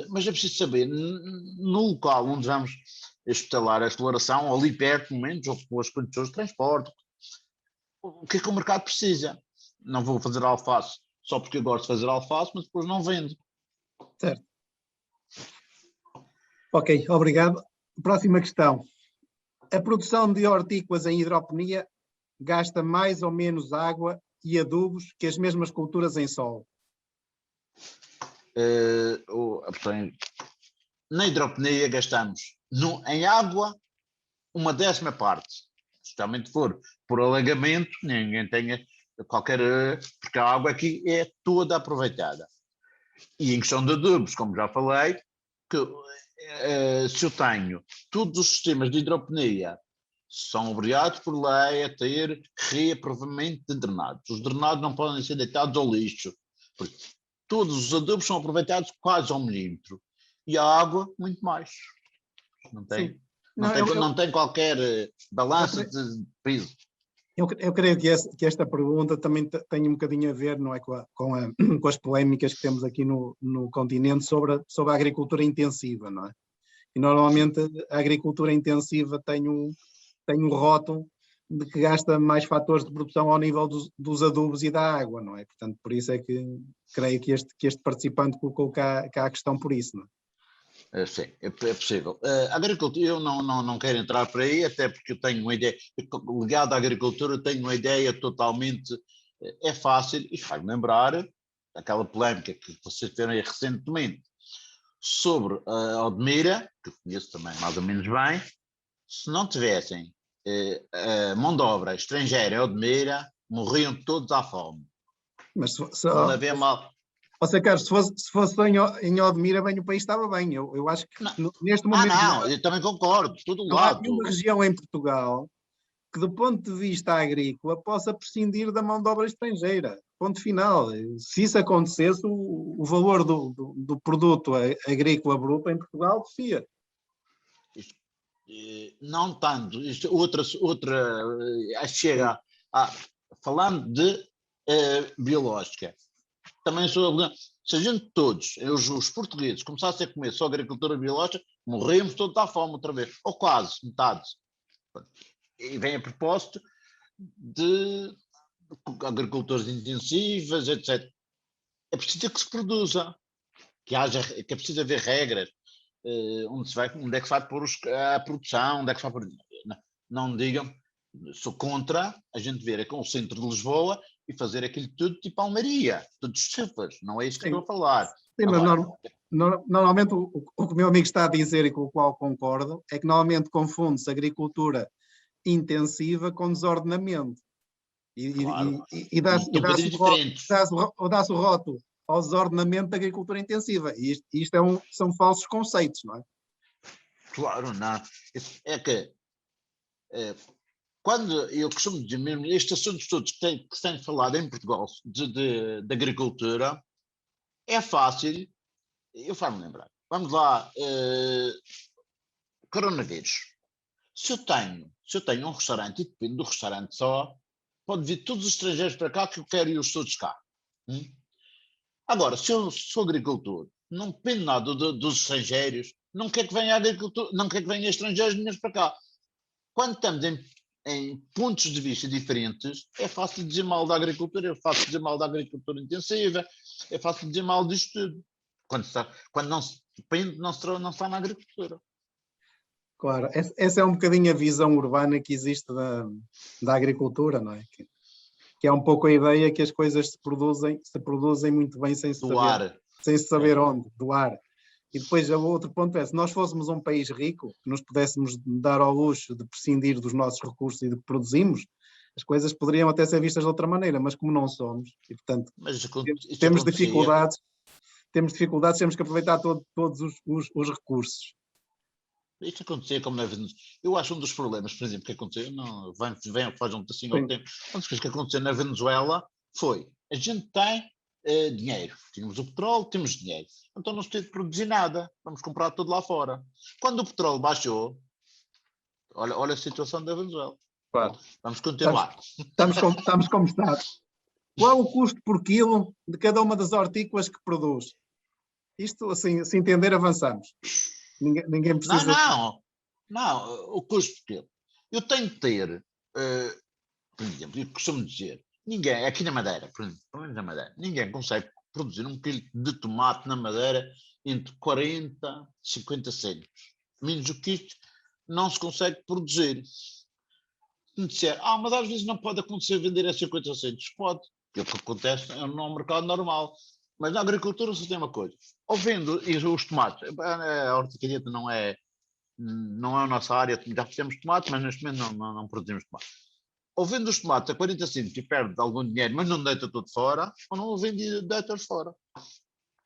Mas é preciso saber, no local onde vamos instalar a exploração, ali perto, pelo menos, ou com as condições de transporte, o que é que o mercado precisa? Não vou fazer alface só porque eu gosto de fazer alface, mas depois não vendo. Certo. Ok, obrigado. Próxima questão. A produção de hortícolas em hidroponia gasta mais ou menos água e adubos que as mesmas culturas em solo? Na hidroponia gastamos em água 1/10 parte. Se realmente for por alagamento, ninguém tenha qualquer... porque a água aqui é toda aproveitada. E em questão de adubos, como já falei, que se eu tenho todos os sistemas de hidroponia são obrigados por lei a ter reaprovamento de drenados. Os drenados não podem ser deitados ao lixo. todos os adubos são aproveitados quase ao milímetro. E a água, muito mais. Não tem, Sim. Não, não tem qualquer balança eu, de peso. eu creio que esta pergunta também tem um bocadinho a ver, não é, com as polémicas que temos aqui no continente sobre a agricultura intensiva, não é? E normalmente a agricultura intensiva tem um rótulo de que gasta mais fatores de produção ao nível dos adubos e da água, não é? Portanto, por isso é que creio que este participante colocou cá a questão por isso, não é? Sim, é possível. A agricultura, eu não quero entrar por aí, até porque eu tenho uma ideia, ligado à agricultura, eu tenho uma ideia totalmente, é fácil, e faz lembrar aquela polémica que vocês tiveram aí recentemente sobre a Odmira, que eu conheço também mais ou menos bem. Se não tivessem mão de obra estrangeira em Odmira, morriam todos à fome. Mas Não levei a mal. Você, Carlos, se fosse em Odmira, bem, o país estava bem. Eu acho que neste momento Não, eu também concordo, todo não há lado. nenhuma região em Portugal que, do ponto de vista agrícola, possa prescindir da mão de obra estrangeira. Ponto final. Se isso acontecesse, o valor do produto agrícola bruto em Portugal descia. Não tanto, isto, chega a, falando de biológica, também sou, se a gente todos, os portugueses, começassem a comer só agricultura biológica, morríamos todos à fome outra vez, ou quase, metade. E vem a propósito de agriculturas intensivas, etc. É preciso que se produza, que é preciso haver regras, onde é que se vai pôr a produção, onde é que se vai pôr. Não digam, sou contra a gente ver com o centro de Lisboa e fazer aquilo tudo tipo Almeria, tudo chifres, não é isso que Sim, estou a falar. sim, mas Agora, normalmente o que o meu amigo está a dizer e com o qual concordo é que normalmente confunde-se agricultura intensiva com desordenamento. claro, E são coisas diferentes. dá-se o rótulo ao desordenamento da agricultura intensiva. E isto são falsos conceitos, não é? Claro, não. É que quando eu costumo dizer mesmo, estes assuntos todos que se têm falado em Portugal de agricultura, é fácil, eu faço-me lembrar. Vamos lá, coronavírus. Se eu tenho um restaurante e dependo do restaurante só, pode vir todos os estrangeiros para cá que eu quero ir os todos cá. Agora, se eu sou agricultor, não dependo nada dos estrangeiros, não quer que venha agricultor, não quer que venha estrangeiros nenhum para cá. Quando estamos em pontos de vista diferentes, é fácil dizer mal da agricultura, é fácil dizer mal da agricultura intensiva, é fácil dizer mal disto tudo. Quando não se depende, não se está na agricultura. Claro, essa é um bocadinho a visão urbana que existe da agricultura, não é? Que é um pouco a ideia que as coisas se produzem muito bem sem se saber onde, do ar. E depois o outro ponto é, se nós fôssemos um país rico, que nos pudéssemos dar ao luxo de prescindir dos nossos recursos e do que produzimos, as coisas poderiam até ser vistas de outra maneira, mas como não somos, e portanto temos dificuldades, temos que aproveitar todos os recursos. Isto acontecia como na Venezuela. Eu acho um dos problemas, por exemplo, que aconteceu, não, faz um assim ao tempo, uma das coisas que aconteceu na Venezuela foi, a gente tem dinheiro, tínhamos o petróleo, temos dinheiro, então não se tem de produzir nada, vamos comprar tudo lá fora. Quando o petróleo baixou, olha a situação da Venezuela. Claro. Vamos continuar. Estamos como está. Qual o custo por quilo de cada uma das hortícolas que produz? Isto, assim, se entender, avançamos. Ninguém precisa... Não, o custo por quilo. Eu tenho que ter, por exemplo, eu costumo dizer, ninguém, aqui na Madeira, por exemplo, pelo menos na Madeira, ninguém consegue produzir um quilo de tomate na Madeira entre 40 e 50 cêntimos. Menos do que isto, não se consegue produzir. Se me disser, mas às vezes não pode acontecer vender a 50 cêntimos. Pode, porque o que acontece é no mercado normal. Mas na agricultura só tem uma coisa. Ou vendo os tomates, a horticultura não é a nossa área, já fizemos tomate, mas neste momento não produzimos tomate. Ou vende os tomates a 40 cêntimos e perde algum dinheiro, mas não deita tudo fora, ou não o vende e deita-os fora.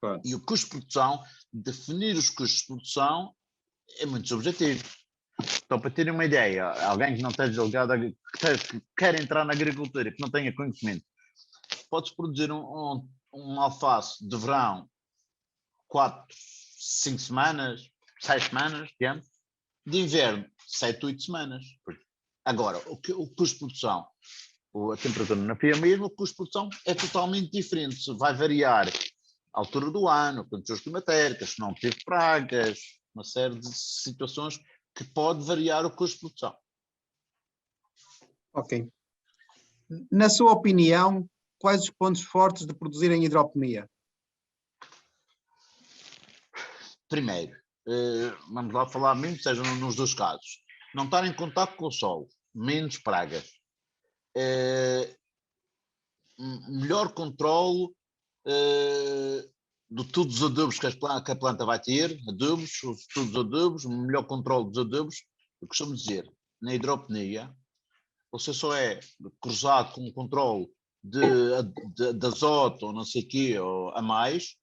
Claro. E o custo de produção, definir os custos de produção é muito subjetivo. Então, para terem uma ideia, alguém que não esteja ligado, que quer entrar na agricultura e que não tenha conhecimento, pode-se produzir um um alface de verão 4, 5 semanas, 6 semanas, digamos, de inverno 7, 8 semanas. Agora, o custo de produção, a temperatura na fria mesmo, o custo de produção é totalmente diferente. Vai variar a altura do ano, condições climatéricas, se não teve pragas, uma série de situações que pode variar o custo de produção. Ok. Na sua opinião, quais os pontos fortes de produzir em hidroponia? Primeiro, vamos lá falar mesmo, seja nos dois casos, não estar em contato com o solo, menos pragas, melhor controlo de todos os adubos que a planta vai ter, adubos, todos os adubos, melhor controle dos adubos. Eu costumo dizer, na hidroponia, você só é cruzado com um controle de azoto ou não sei o quê, ou a mais,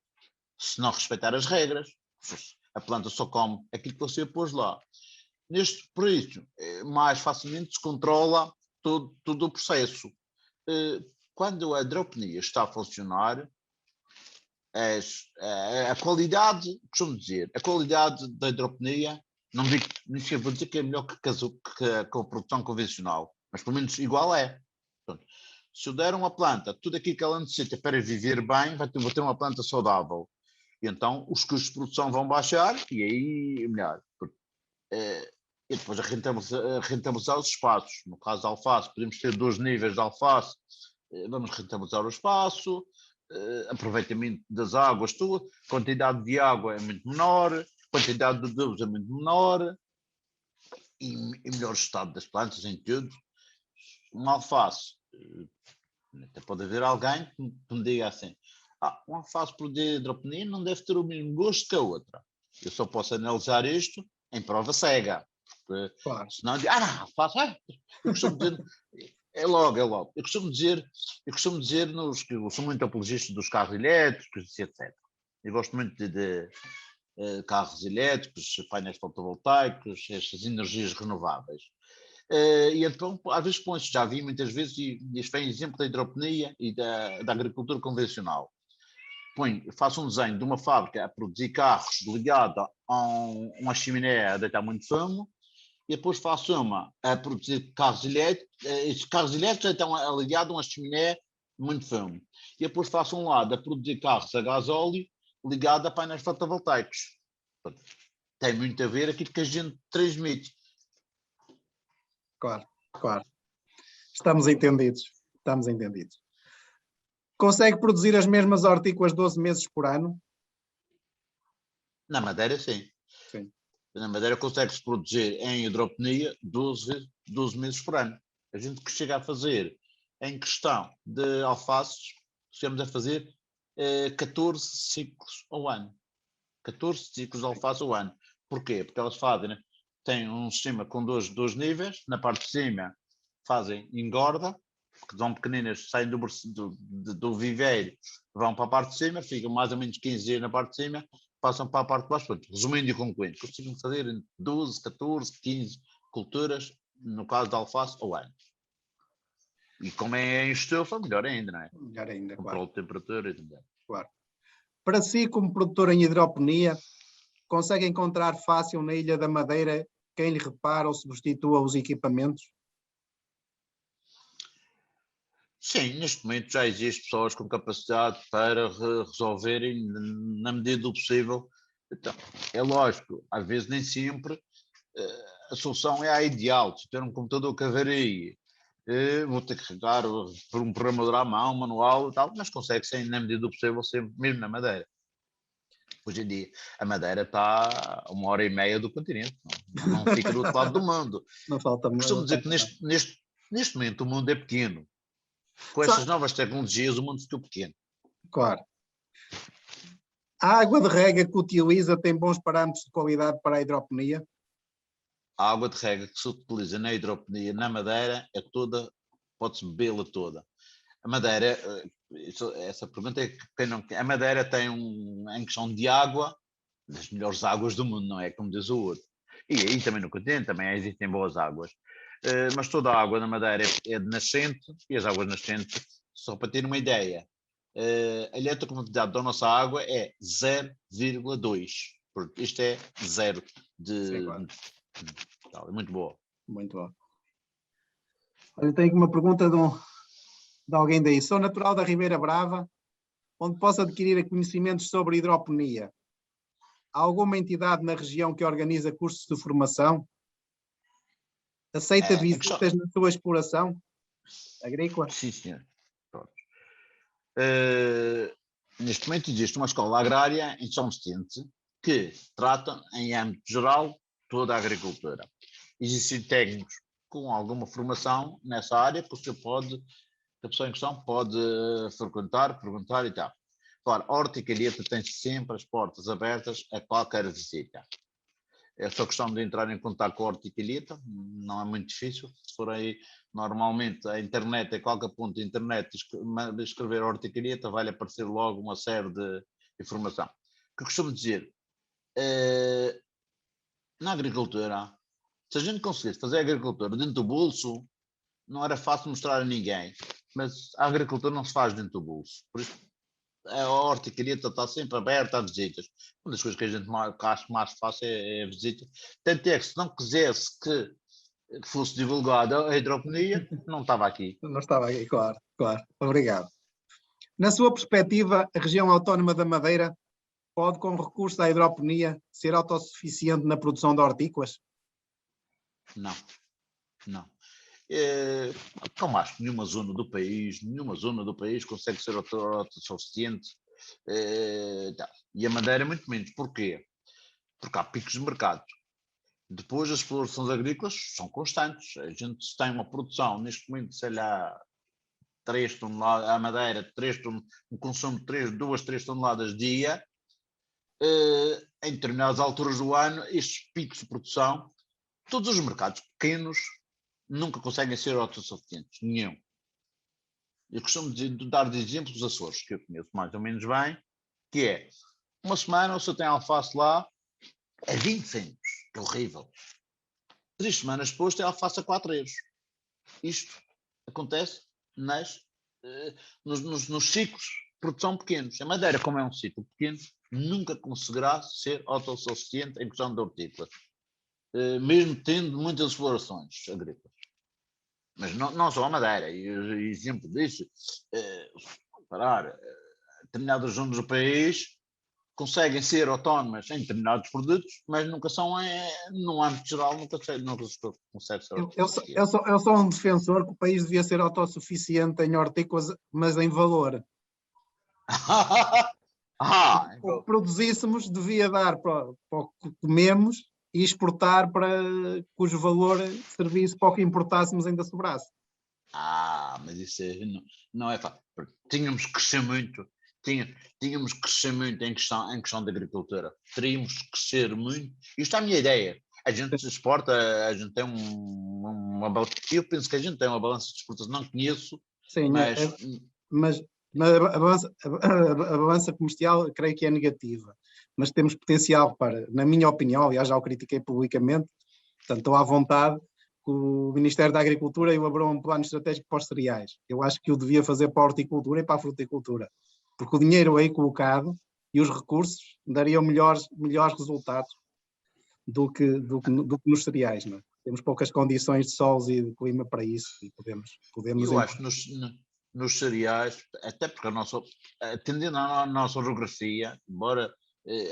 se não respeitar as regras. A planta só come aquilo que você pôs lá. Por isso, mais facilmente se controla todo o processo. Quando a hidroponia está a funcionar, a qualidade, costumo dizer, a qualidade da hidroponia, não vou dizer que é melhor que a produção convencional, mas pelo menos igual é. Portanto, se eu der uma planta tudo aquilo que ela necessita para viver bem, vou ter uma planta saudável. E então os custos de produção vão baixar e aí é melhor. E depois a rentabilizar os espaços. No caso da alface, podemos ter 2 níveis de alface, vamos rentabilizar o espaço, aproveitamento das águas, tudo, quantidade de água é muito menor, quantidade de adubos é muito menor e melhor estado das plantas em tudo. Uma alface, até pode haver alguém que me diga assim, uma alface por hidroponia não deve ter o mesmo gosto que a outra. Eu só posso analisar isto em prova cega. Porque, claro. Senão, não, alface, eu costumo dizer, é logo. Eu costumo dizer que eu sou muito apologista dos carros elétricos, etc. Eu gosto muito de carros elétricos, painéis fotovoltaicos, estas energias renováveis. E então, às vezes põe-se, já vi muitas vezes, e este vem exemplo da hidroponia e da agricultura convencional. Faço um desenho de uma fábrica a produzir carros ligada a uma chaminé a deitar muito fumo, e depois faço uma a produzir carros elétricos, estes carros elétricos estão ligados a uma chaminé muito fumo. E depois faço um lado a produzir carros a gasóleo ligado a painéis fotovoltaicos. Tem muito a ver aquilo que a gente transmite. Claro. Estamos entendidos. Consegue produzir as mesmas hortícolas 12 meses por ano? Na Madeira, sim. Na Madeira consegue-se produzir em hidroponia 12 meses por ano. A gente que chega a fazer, em questão de alfaces, chegamos a fazer 14 ciclos ao ano. 14 ciclos de alface ao ano. Porquê? Porque elas fazem, né? Têm um sistema com dois níveis, na parte de cima fazem engorda, porque são pequeninas, saem do viveiro, vão para a parte de cima, ficam mais ou menos 15 dias na parte de cima, passam para a parte de baixo. Portanto, resumindo e concluindo, conseguem fazer 12, 14, 15 culturas, no caso da alface, ao ano. E como é em estufa, melhor ainda, não é? Melhor ainda, controle de temperatura e também. Claro. Para si, como produtor em hidroponia, consegue encontrar fácil na Ilha da Madeira quem lhe repara ou substitua os equipamentos? Sim, neste momento já existem pessoas com capacidade para resolverem na medida do possível. Então, é lógico, às vezes nem sempre a solução é a ideal. Se ter um computador que avarie, vou ter que carregar por um programador à mão, manual e tal, mas consegue-se na medida do possível sempre, mesmo na Madeira. Hoje em dia, a Madeira está a 1h30 do continente, não fica do outro lado do mundo. Não falta muito. Costumo dizer que neste momento o mundo é pequeno. Com estas novas tecnologias, o mundo ficou pequeno. Claro. A água de rega que utiliza tem bons parâmetros de qualidade para a hidroponia? A água de rega que se utiliza na hidroponia, na Madeira, é toda, pode-se bebê-la toda. A Madeira, essa pergunta é que a Madeira tem em questão de água, das melhores águas do mundo, não é? Como diz o outro. E aí também no continente também existem boas águas. Mas toda a água na Madeira é de nascente, e as águas nascentes, só para ter uma ideia, a eletrocondutividade da nossa água é 0,2. Isto é zero Sim, claro. É muito boa. Muito bom. Olha, tenho aqui uma pergunta de alguém daí. Sou natural da Ribeira Brava, onde posso adquirir conhecimentos sobre hidroponia. Há alguma entidade na região que organiza cursos de formação? Aceita visitas na sua exploração agrícola? Sim, senhor. Neste momento existe uma escola agrária em São Vicente que trata, em âmbito geral, toda a agricultura. Existem técnicos com alguma formação nessa área que a pessoa em questão pode frequentar, perguntar e tal. Claro, a Horticalheta tem sempre as portas abertas a qualquer visita. É só questão de entrar em contato com a Horticalheta, não é muito difícil. Se for aí, normalmente a internet, a qualquer ponto de internet, escrever Horticalheta, vai-lhe aparecer logo uma série de informação. O que eu costumo dizer, na agricultura, se a gente conseguisse fazer a agricultura dentro do bolso, não era fácil mostrar a ninguém, mas a agricultura não se faz dentro do bolso. Por isso, a Horticalheta está sempre aberta a visitas. Uma das coisas que a gente acha mais fácil é a visita. Tanto é que se não quisesse que fosse divulgada a hidroponia, não estava aqui. Não estava aqui, claro, claro. Obrigado. Na sua perspectiva, a região autónoma da Madeira pode, com recurso à hidroponia, ser autossuficiente na produção de hortícolas? Não, não. Como acho que nenhuma zona do país consegue ser autossuficiente. E a Madeira muito menos. Porquê? Porque há picos de mercado. Depois as explorações agrícolas são constantes. A gente tem uma produção, neste momento, sei lá, 3 toneladas, a Madeira, um consumo de 2, 3 toneladas dia. Em determinadas alturas do ano, estes picos de produção, todos os mercados pequenos nunca conseguem ser autossuficientes, nenhum. Eu costumo dar de exemplo os Açores, que eu conheço mais ou menos bem, que é, uma semana você tem alface lá a 20 cêntimos, que é horrível. 3 semanas depois tem alface a 4 euros. Isto acontece nos ciclos de produção pequenos. A Madeira, como é um ciclo pequeno, nunca conseguirá ser autossuficiente em questão de hortícolas, mesmo tendo muitas explorações agrícolas. Mas não só a Madeira, e exemplo disso, determinadas zonas do país conseguem ser autónomas em determinados produtos, mas nunca são, no âmbito geral, nunca consegue ser autossuficiente. Eu sou um defensor que o país devia ser autossuficiente em hortícolas, mas em valor. O que produzíssemos devia dar para o que comemos e exportar para cujo valor servisse para o que importássemos ainda sobrasse. Mas isso não é fácil. Tínhamos que crescer muito. Tínhamos que crescer muito em questão de agricultura. Teríamos que crescer muito. Isto é a minha ideia. A gente se exporta, a gente tem uma balança. Eu penso que a gente tem uma balança de exportação, não conheço. Sim, mas a balança comercial creio que é negativa. Mas temos potencial para, na minha opinião, aliás já o critiquei publicamente, portanto estou à vontade, que o Ministério da Agricultura elaborou um plano estratégico para os cereais. Eu acho que o devia fazer para a horticultura e para a fruticultura, porque o dinheiro aí colocado e os recursos dariam melhores resultados do que nos cereais. Não é? Temos poucas condições de solos e de clima para isso e podemos eu acho que nos cereais, até porque atendendo à nossa orografia, embora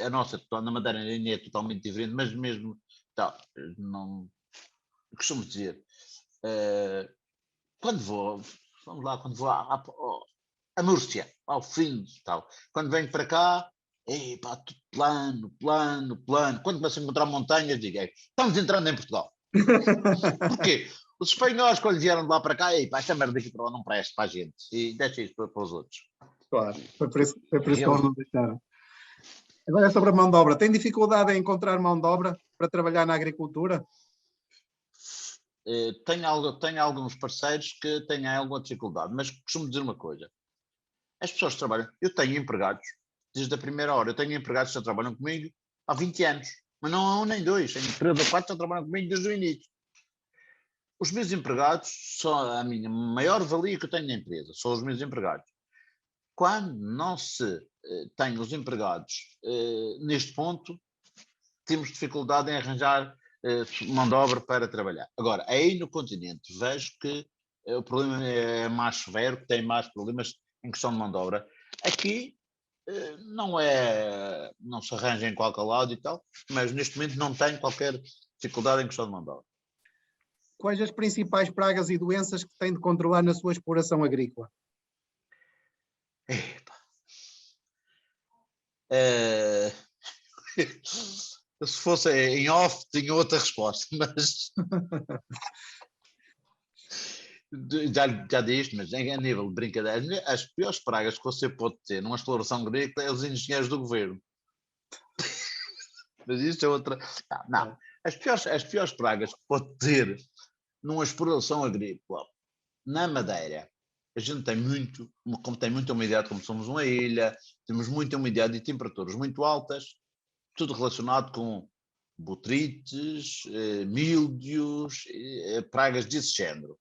a nossa na Madeira ainda é totalmente diferente, mas mesmo não costumo dizer, quando vou a Múrcia, ao fim tal, quando venho para cá, tudo plano. Quando começo a encontrar montanhas, digo, estamos entrando em Portugal. Porquê? Os espanhóis, quando vieram de lá para cá, esta merda daqui para lá não presta para a gente. E deixa isso para os outros. Claro, foi por isso que eles não deixaram. Agora é sobre a mão de obra. Tem dificuldade em encontrar mão de obra para trabalhar na agricultura? Tenho alguns parceiros que têm alguma dificuldade, mas costumo dizer uma coisa. As pessoas que trabalham, eu tenho empregados, desde a primeira hora, eu tenho empregados que já trabalham comigo há 20 anos, mas não há um nem dois, tenho 3 ou 4 que já trabalham comigo desde o início. Os meus empregados são a minha maior valia que eu tenho na empresa, são os meus empregados. Quando não se tem os empregados neste ponto, temos dificuldade em arranjar mão de obra para trabalhar. Agora, aí no continente, vejo que o problema é mais severo, que tem mais problemas em questão de mão de obra. Aqui não se arranja em qualquer lado e tal, mas neste momento não tem qualquer dificuldade em questão de mão de obra. Quais as principais pragas e doenças que tem de controlar na sua exploração agrícola? Se fosse em off, tinha outra resposta, mas já disse, mas a nível de brincadeira, as piores pragas que você pode ter numa exploração agrícola é os engenheiros do governo. Mas isso é outra. Não. As piores pragas que pode ter numa exploração agrícola na Madeira, a gente tem muito, como tem muita umidade, como somos uma ilha, temos muita umidade e temperaturas muito altas, tudo relacionado com botrites, míldios, pragas desse género.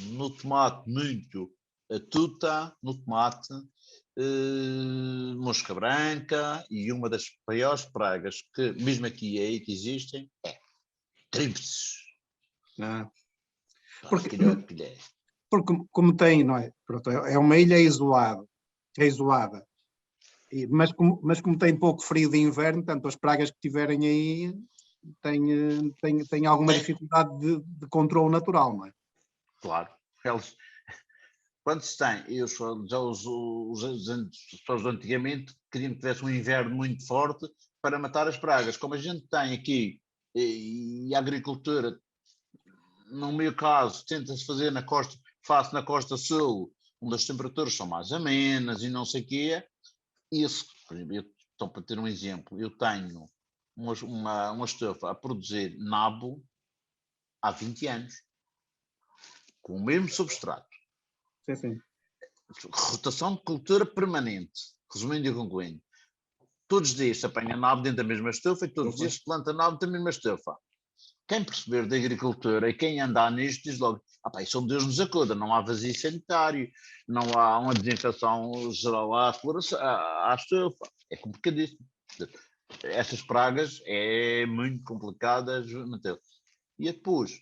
No tomate, muito a tuta, no tomate, mosca branca, e uma das piores pragas que, mesmo aqui e aí, que existem, é tríplices. Porque como tem, não é? Pronto, é uma ilha isolada, mas como tem pouco frio de inverno, tanto as pragas que tiverem aí têm alguma dificuldade de controle natural, não é? Claro. Quando se tem, já os pessoas antigamente queriam que tivesse um inverno muito forte para matar as pragas. Como a gente tem aqui, e a agricultura, no meu caso, tenta-se fazer faço na costa sul, onde as temperaturas são mais amenas e não sei o quê. Por exemplo, só para ter um exemplo, eu tenho uma estufa a produzir nabo há 20 anos, com o mesmo substrato. Sim. Rotação de cultura permanente, resumindo e concluindo. Todos os dias se apanha nabo dentro da mesma estufa e todos os dias se planta nabo dentro da mesma estufa. Quem perceber da agricultura e quem andar nisto diz logo, isso Deus nos acuda, não há vazio sanitário, não há uma desinfecção geral à estufa. É complicadíssimo. Essas pragas é muito complicadas manter. E depois,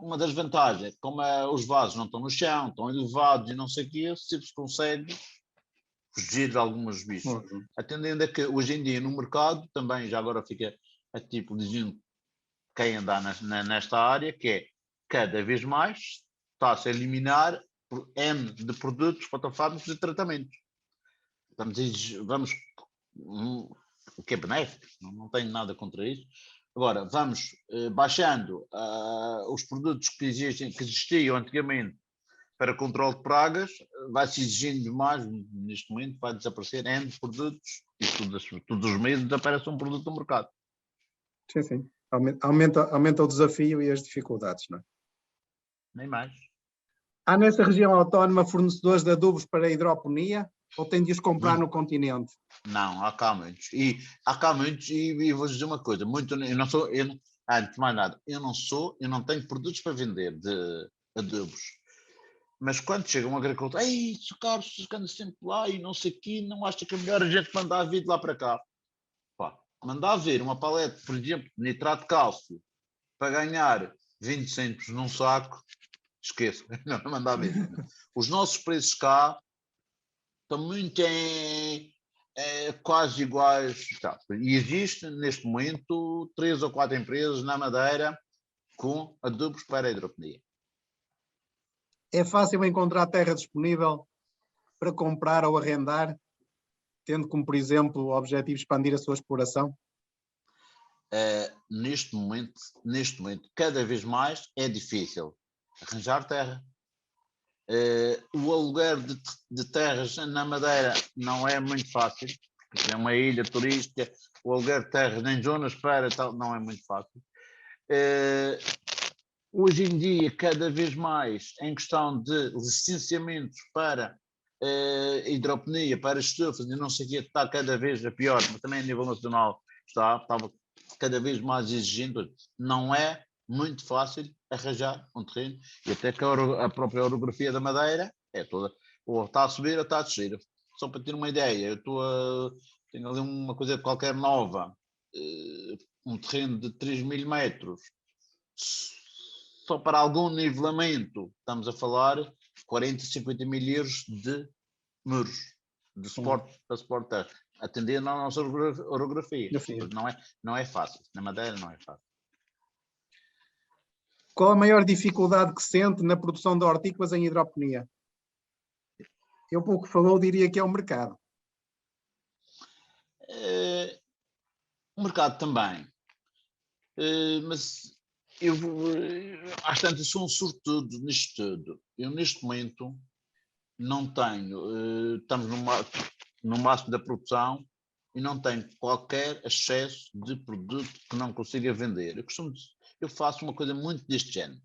uma das vantagens, como os vasos não estão no chão, estão elevados e não sei o quê, se consegue fugir de alguns bichos. Atendendo a que hoje em dia no mercado, também já agora fica a tipo dizendo quem andar nesta área, que é cada vez mais está-se a eliminar N de produtos fotofábricos de tratamentos. Vamos o que é benéfico, não tenho nada contra isso. Agora, vamos baixando os produtos que existiam antigamente para controle de pragas, vai-se exigindo mais, neste momento vai desaparecer N de produtos e todos os meses aparece um produto no mercado. Sim. Aumenta o desafio e as dificuldades, não é? Nem mais. Há nessa região autónoma fornecedores de adubos para a hidroponia ou tem de os comprar no continente? Não, há cá muitos. E vou dizer uma coisa, antes de mais nada, eu não tenho produtos para vender de adubos. Mas quando chega um agricultor, isso caro, se anda sempre lá e não sei o quê, não acha que é melhor a gente mandar vir de lá para cá? Mandar vir uma palete, por exemplo, de nitrato de cálcio para ganhar 20 cêntimos num saco, esqueça, não mandar vir. Os nossos preços cá estão muito quase iguais. E existe neste momento 3 ou 4 empresas na Madeira com adubos para a hidroponia. É fácil encontrar terra disponível para comprar ou arrendar, tendo como, por exemplo, o objetivo expandir a sua exploração? Neste momento, cada vez mais é difícil arranjar terra. O aluguer de terras na Madeira não é muito fácil, porque é uma ilha turística, o aluguer de terras em zonas para tal não é muito fácil. Hoje em dia, cada vez mais, em questão de licenciamentos para hidroponia, para estufas e não sei o que, está cada vez a pior, mas também a nível nacional estava cada vez mais exigente. Não é muito fácil arranjar um terreno, e até que a própria orografia da Madeira é toda, ou está a subir ou está a descer. só para ter uma ideia, tenho ali uma coisa qualquer nova, um terreno de 3.000 metros, só para algum nivelamento, estamos a falar 40, 50 mil euros de muros, de suporte para suportar, atendendo à nossa orografia. Não é fácil, na Madeira não é fácil. Qual a maior dificuldade que sente na produção de hortícolas em hidroponia? Eu pouco falou, diria que é o mercado. O mercado também. Mas eu às tantas sou um sortudo nisto tudo. Eu neste momento não tenho, estamos no máximo da produção e não tenho qualquer excesso de produto que não consiga vender. Eu faço uma coisa muito deste género.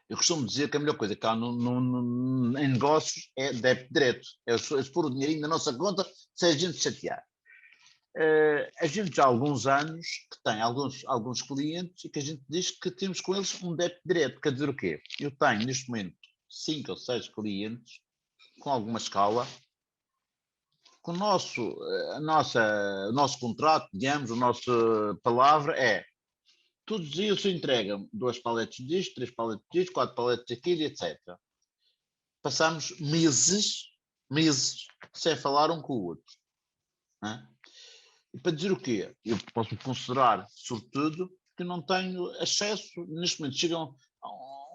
Eu costumo dizer que a melhor coisa que há em negócios é débito direto. É pôr o dinheirinho na nossa conta sem a gente chatear. A gente já há alguns anos que tem alguns clientes e que a gente diz que temos com eles um débito direto. Quer dizer o quê? Eu tenho neste momento 5 ou 6 clientes com alguma escala, com o nosso contrato, digamos, a nossa palavra é todos os dias se entregam 2 paletes disto, 3 paletes disto, 4 paletes daquilo, etc. Passamos meses sem falar um com o outro. Não é? E para dizer o quê? Eu posso me considerar, sobretudo, que não tenho acesso, neste momento chegam a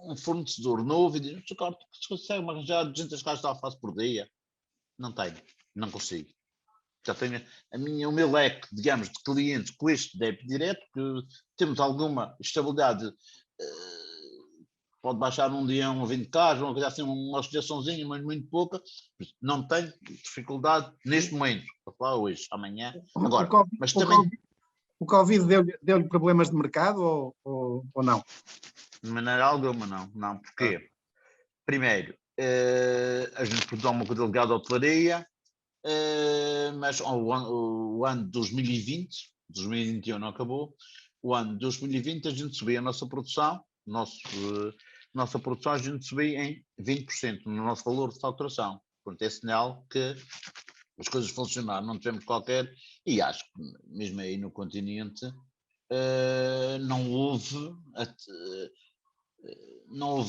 um fornecedor novo e dizem, Ricardo, se consegue arranjar 200 caixas de alface por dia? Não tenho, não consigo. Já tenho o meu leque, digamos, de clientes com este débito direto, que temos alguma estabilidade, pode baixar um dia um 20 casos, uma coisa assim, uma oscilaçãozinha, mas muito pouca. Não tenho dificuldade neste momento, para falar hoje, amanhã, agora. Mas também... O Covid deu-lhe problemas de mercado ou não? De maneira alguma, não. Porquê? Primeiro, a gente produz uma coisa ligada à hotelaria, mas o ano de 2020, 2021 não acabou, o ano de 2020 a gente subiu a nossa produção, nossa produção a gente subiu em 20% no nosso valor de faturação. Portanto, é sinal que as coisas funcionaram, não tivemos qualquer, e acho que mesmo aí no continente não houve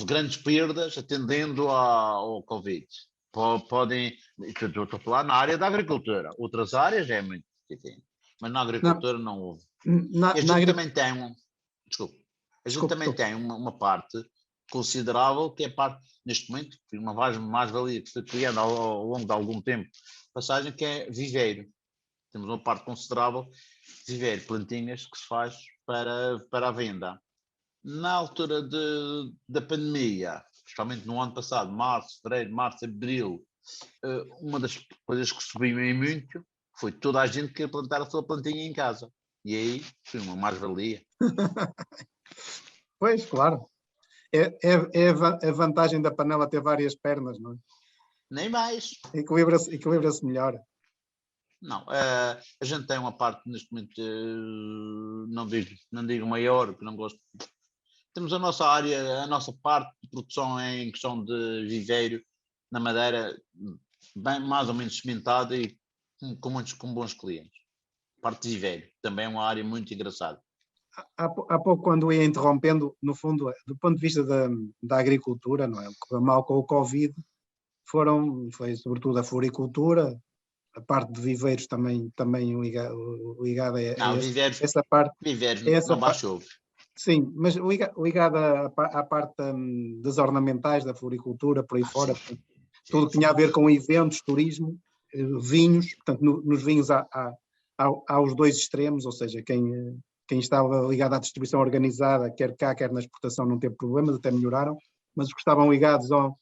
grandes perdas atendendo ao Covid. Podem, estou a falar na área da agricultura, outras áreas é muito diferente, mas na agricultura não houve. A gente também tem uma parte considerável, que é parte, neste momento, uma mais-valia que foi criada ao longo de algum tempo, passagem, que é viveiro. Temos uma parte considerável de viveiro, plantinhas que se faz para a venda. Na altura da pandemia, especialmente no ano passado, fevereiro, março, abril, uma das coisas que subiu muito foi toda a gente querer plantar a sua plantinha em casa. E aí foi uma mais-valia. Pois, claro. É a vantagem da panela ter várias pernas, não é? Nem mais. Equilibra-se melhor. Não, a gente tem uma parte neste momento, não digo maior, que não gosto. Temos a nossa área, a nossa parte de produção em questão de viveiro na Madeira, bem, mais ou menos cimentada e com bons clientes. Parte de viveiro, também é uma área muito engraçada. Há pouco, quando ia interrompendo, no fundo, do ponto de vista da agricultura, não é? O que mal com o Covid foi sobretudo a floricultura, a parte de viveiros também ligado essa parte. Viveiros não baixou. Sim, mas ligado à parte das ornamentais, da floricultura, por aí fora, tudo que tinha a ver com eventos, turismo, vinhos, portanto, nos vinhos há os dois extremos, ou seja, quem estava ligado à distribuição organizada, quer cá, quer na exportação, não teve problemas, até melhoraram, mas os que estavam ligados ao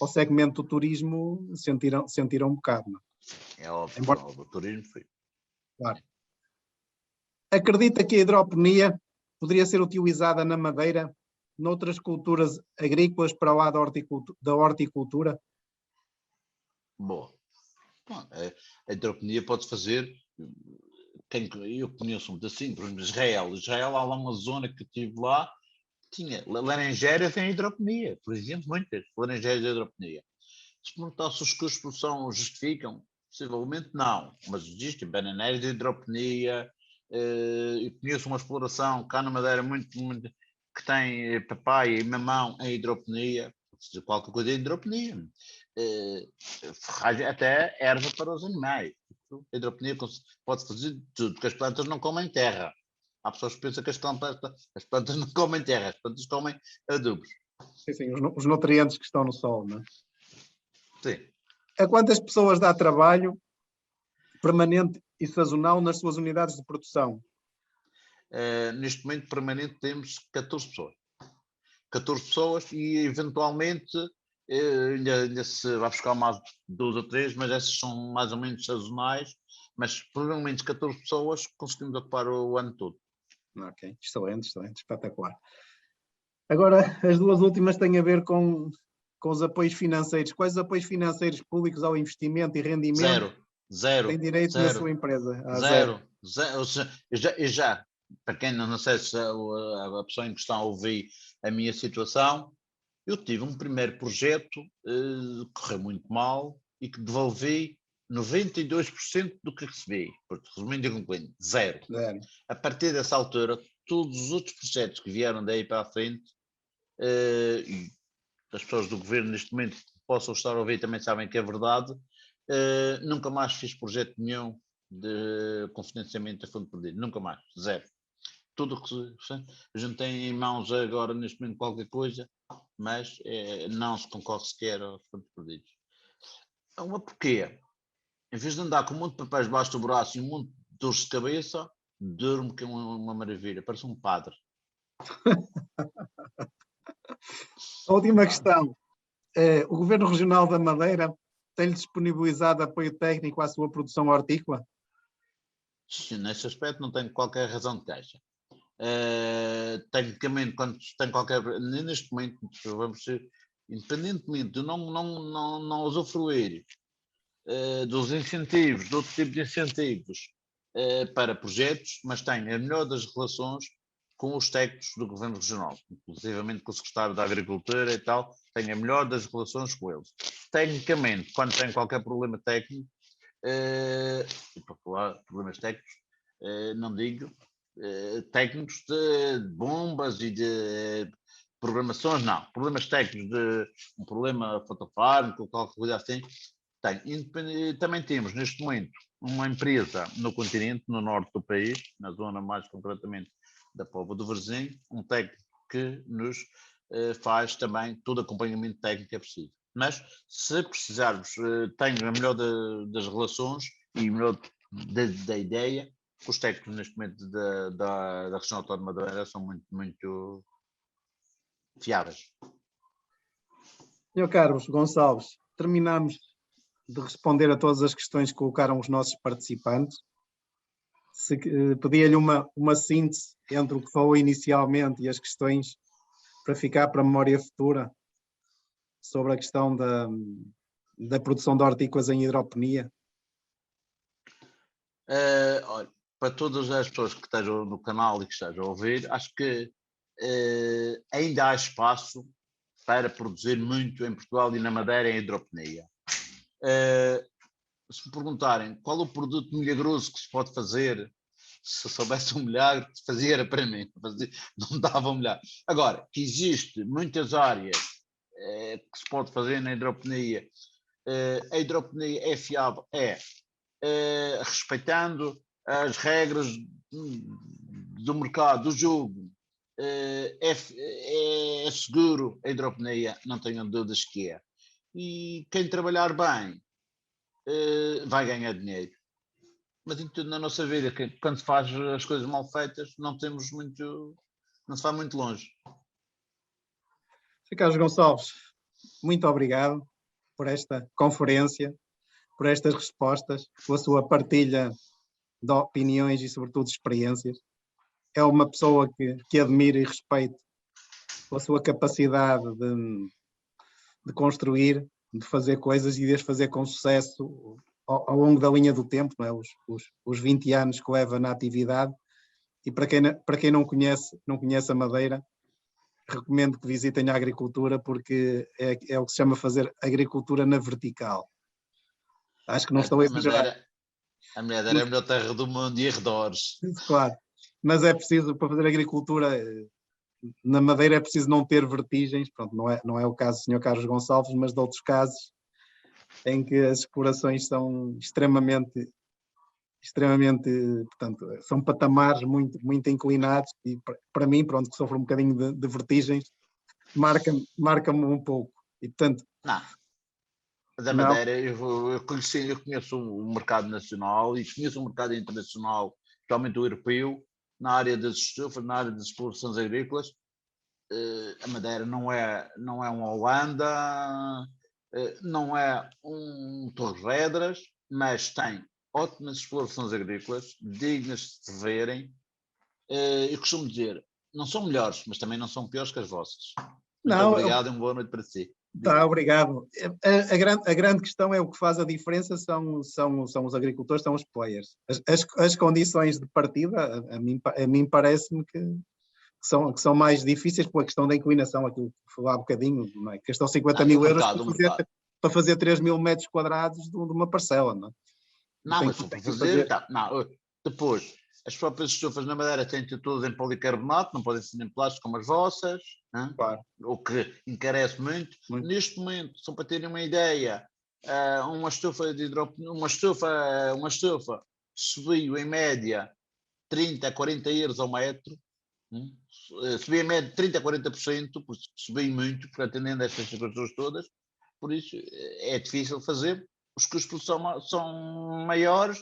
segmento do turismo sentiram um bocado. Não? É óbvio, o turismo foi. Claro. Acredita que a hidroponia poderia ser utilizada na Madeira, noutras culturas agrícolas, para lá da horticultura? Bom, a hidroponia pode fazer... Eu conheço muito assim, por exemplo, Israel, há lá uma zona que eu estive lá, tinha laranjeiras em hidroponia, por exemplo, muitas laranjeiras de hidroponia. Se perguntar se os custos de produção justificam, possivelmente não, mas existem bananeiros de hidroponia. Eu conheço uma exploração cá na Madeira que tem papaya e mamão em hidroponia, qualquer coisa em hidroponia. Ferragem, até erva para os animais. A hidroponia pode fazer tudo, porque as plantas não comem terra. Há pessoas que pensam que as plantas não comem terra, as plantas comem adubos. Sim, os nutrientes que estão no solo, não é? Sim. A quantas pessoas dá trabalho permanente e sazonal nas suas unidades de produção? Neste momento permanente temos 14 pessoas. 14 pessoas e eventualmente ainda se vai buscar mais 2 ou 3, mas essas são mais ou menos sazonais, mas provavelmente 14 pessoas conseguimos ocupar o ano todo. Ok, excelente, espetacular. Agora, as duas últimas têm a ver com os apoios financeiros. Quais apoios financeiros públicos ao investimento e rendimento Zero. tem direito na sua empresa? Zero. Ou seja, eu já, para quem não sei se a pessoa em questão ouviu a minha situação, eu tive um primeiro projeto que correu muito mal e que devolvi 92% do que recebi. Porque, resumindo e concluindo, zero. A partir dessa altura, todos os outros projetos que vieram daí para a frente, e as pessoas do governo neste momento possam estar a ouvir também sabem que é verdade, nunca mais fiz projeto nenhum com financiamento a fundo perdido, nunca mais, zero. Tudo que a gente tem em mãos agora neste momento qualquer coisa, mas não se concorre sequer aos fundos perdidos. Uma porquê? Em vez de andar com um monte de papéis debaixo do braço e um monte de dores de cabeça, durmo que é uma maravilha, parece um padre. A última questão. O Governo Regional da Madeira tem disponibilizado apoio técnico à sua produção hortícola? Sim, nesse aspecto não tenho qualquer razão de queixa. Tecnicamente, quando tem qualquer... Neste momento, vamos ser, independentemente de não usufruir dos incentivos, de outro tipo de incentivos para projetos, mas tem a melhor das relações com os técnicos do Governo Regional, inclusivamente com o Secretário da Agricultura e tal, tem a melhor das relações com eles. Tecnicamente, quando tem qualquer problema técnico, e para falar de problemas técnicos, não digo técnicos de bombas e de programações, não. Problemas técnicos de um problema fotofármaco, qualquer coisa assim, tem. Também temos, neste momento, uma empresa no continente, no norte do país, na zona mais concretamente da Póvoa do Varzim, um técnico que nos faz também todo acompanhamento técnico que é preciso. Mas, se precisarmos, tenho a melhor das relações e a melhor da ideia, os técnicos neste momento da região autónoma da Madeira são muito, muito fiáveis. Sr. Carlos Gonçalves, terminamos de responder a todas as questões que colocaram os nossos participantes. Pedia-lhe uma síntese entre o que falou inicialmente e as questões para ficar para a memória futura sobre a questão da produção de hortícolas em hidroponia. Olha, para todas as pessoas que estejam no canal e que estejam a ouvir, acho que ainda há espaço para produzir muito em Portugal e na Madeira em hidroponia. Se me perguntarem qual o produto milagroso que se pode fazer, se eu soubesse um milagre, fazia era para mim, não dava um milagre. Agora, que existe muitas áreas que se pode fazer na hidroponia, a hidroponia é fiável, respeitando as regras do mercado, do jogo, é seguro a hidroponia, não tenho dúvidas que é. E quem trabalhar bem vai ganhar dinheiro. Mas em tudo na nossa vida, quando se faz as coisas mal feitas, não se vai muito longe. Sr. Carlos Gonçalves, muito obrigado por esta conferência, por estas respostas, pela sua partilha de opiniões e, sobretudo, de experiências. É uma pessoa que admiro e respeito pela sua capacidade de construir, de fazer coisas e de as fazer com sucesso ao longo da linha do tempo, não é? Os 20 anos que leva na atividade. E para quem não conhece a Madeira, recomendo que visitem a agricultura, porque é o que se chama fazer agricultura na vertical. Acho que não estou a exagerar. A Madeira é a melhor terra do mundo e arredores. Claro, mas é preciso, para fazer agricultura na Madeira é preciso não ter vertigens, pronto, não é o caso do Sr. Carlos Gonçalves, mas de outros casos em que as explorações são extremamente, portanto, são patamares muito, muito inclinados e para mim, pronto, que sofro um bocadinho de vertigens, marca-me um pouco. E, portanto... Não. Da Madeira, eu conheço o mercado nacional e conheço o mercado internacional, especialmente o europeu, na área das estufas, na área das explorações agrícolas. A Madeira não é uma Holanda, não é um Torres Vedras, mas tem ótimas explorações agrícolas, dignas de se verem. Eu costumo dizer, não são melhores, mas também não são piores que as vossas. Muito obrigado e uma boa noite para si. Tá, obrigado. A grande questão é o que faz a diferença são os agricultores, são os players. As condições de partida, a mim parece-me que são mais difíceis pela questão da inclinação, aquilo que falei há bocadinho, não é? Que estão 50 mil euros para fazer 3 mil metros quadrados de uma parcela, não é? Não, mas para fazer. Depois, as próprias estufas na Madeira têm de ter todas em policarbonato, não podem ser em plástico como as vossas, claro. O que encarece muito. Neste momento, só para terem uma ideia, uma estufa de uma estufa subiu em média 30 a 40 euros ao metro, subiu em média 30 a 40%, porque subiu muito, por atendendo a estas situações todas, por isso é difícil fazer, os custos são maiores.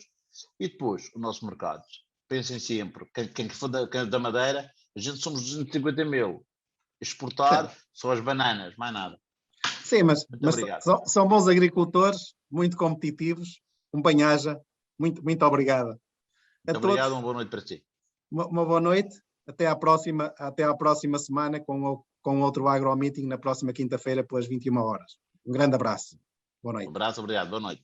E depois, o nosso mercado. Pensem sempre, quem for da Madeira, a gente somos 250 mil. Exportar só as bananas, mais nada. Sim, mas são bons agricultores, muito competitivos. Um bem-aja. Muito, muito obrigado. Muito obrigado, uma boa noite para ti. Uma boa noite. Até à próxima semana com outro AgroMeeting na próxima quinta-feira pelas 21 horas. Um grande abraço. Boa noite. Um abraço, obrigado. Boa noite.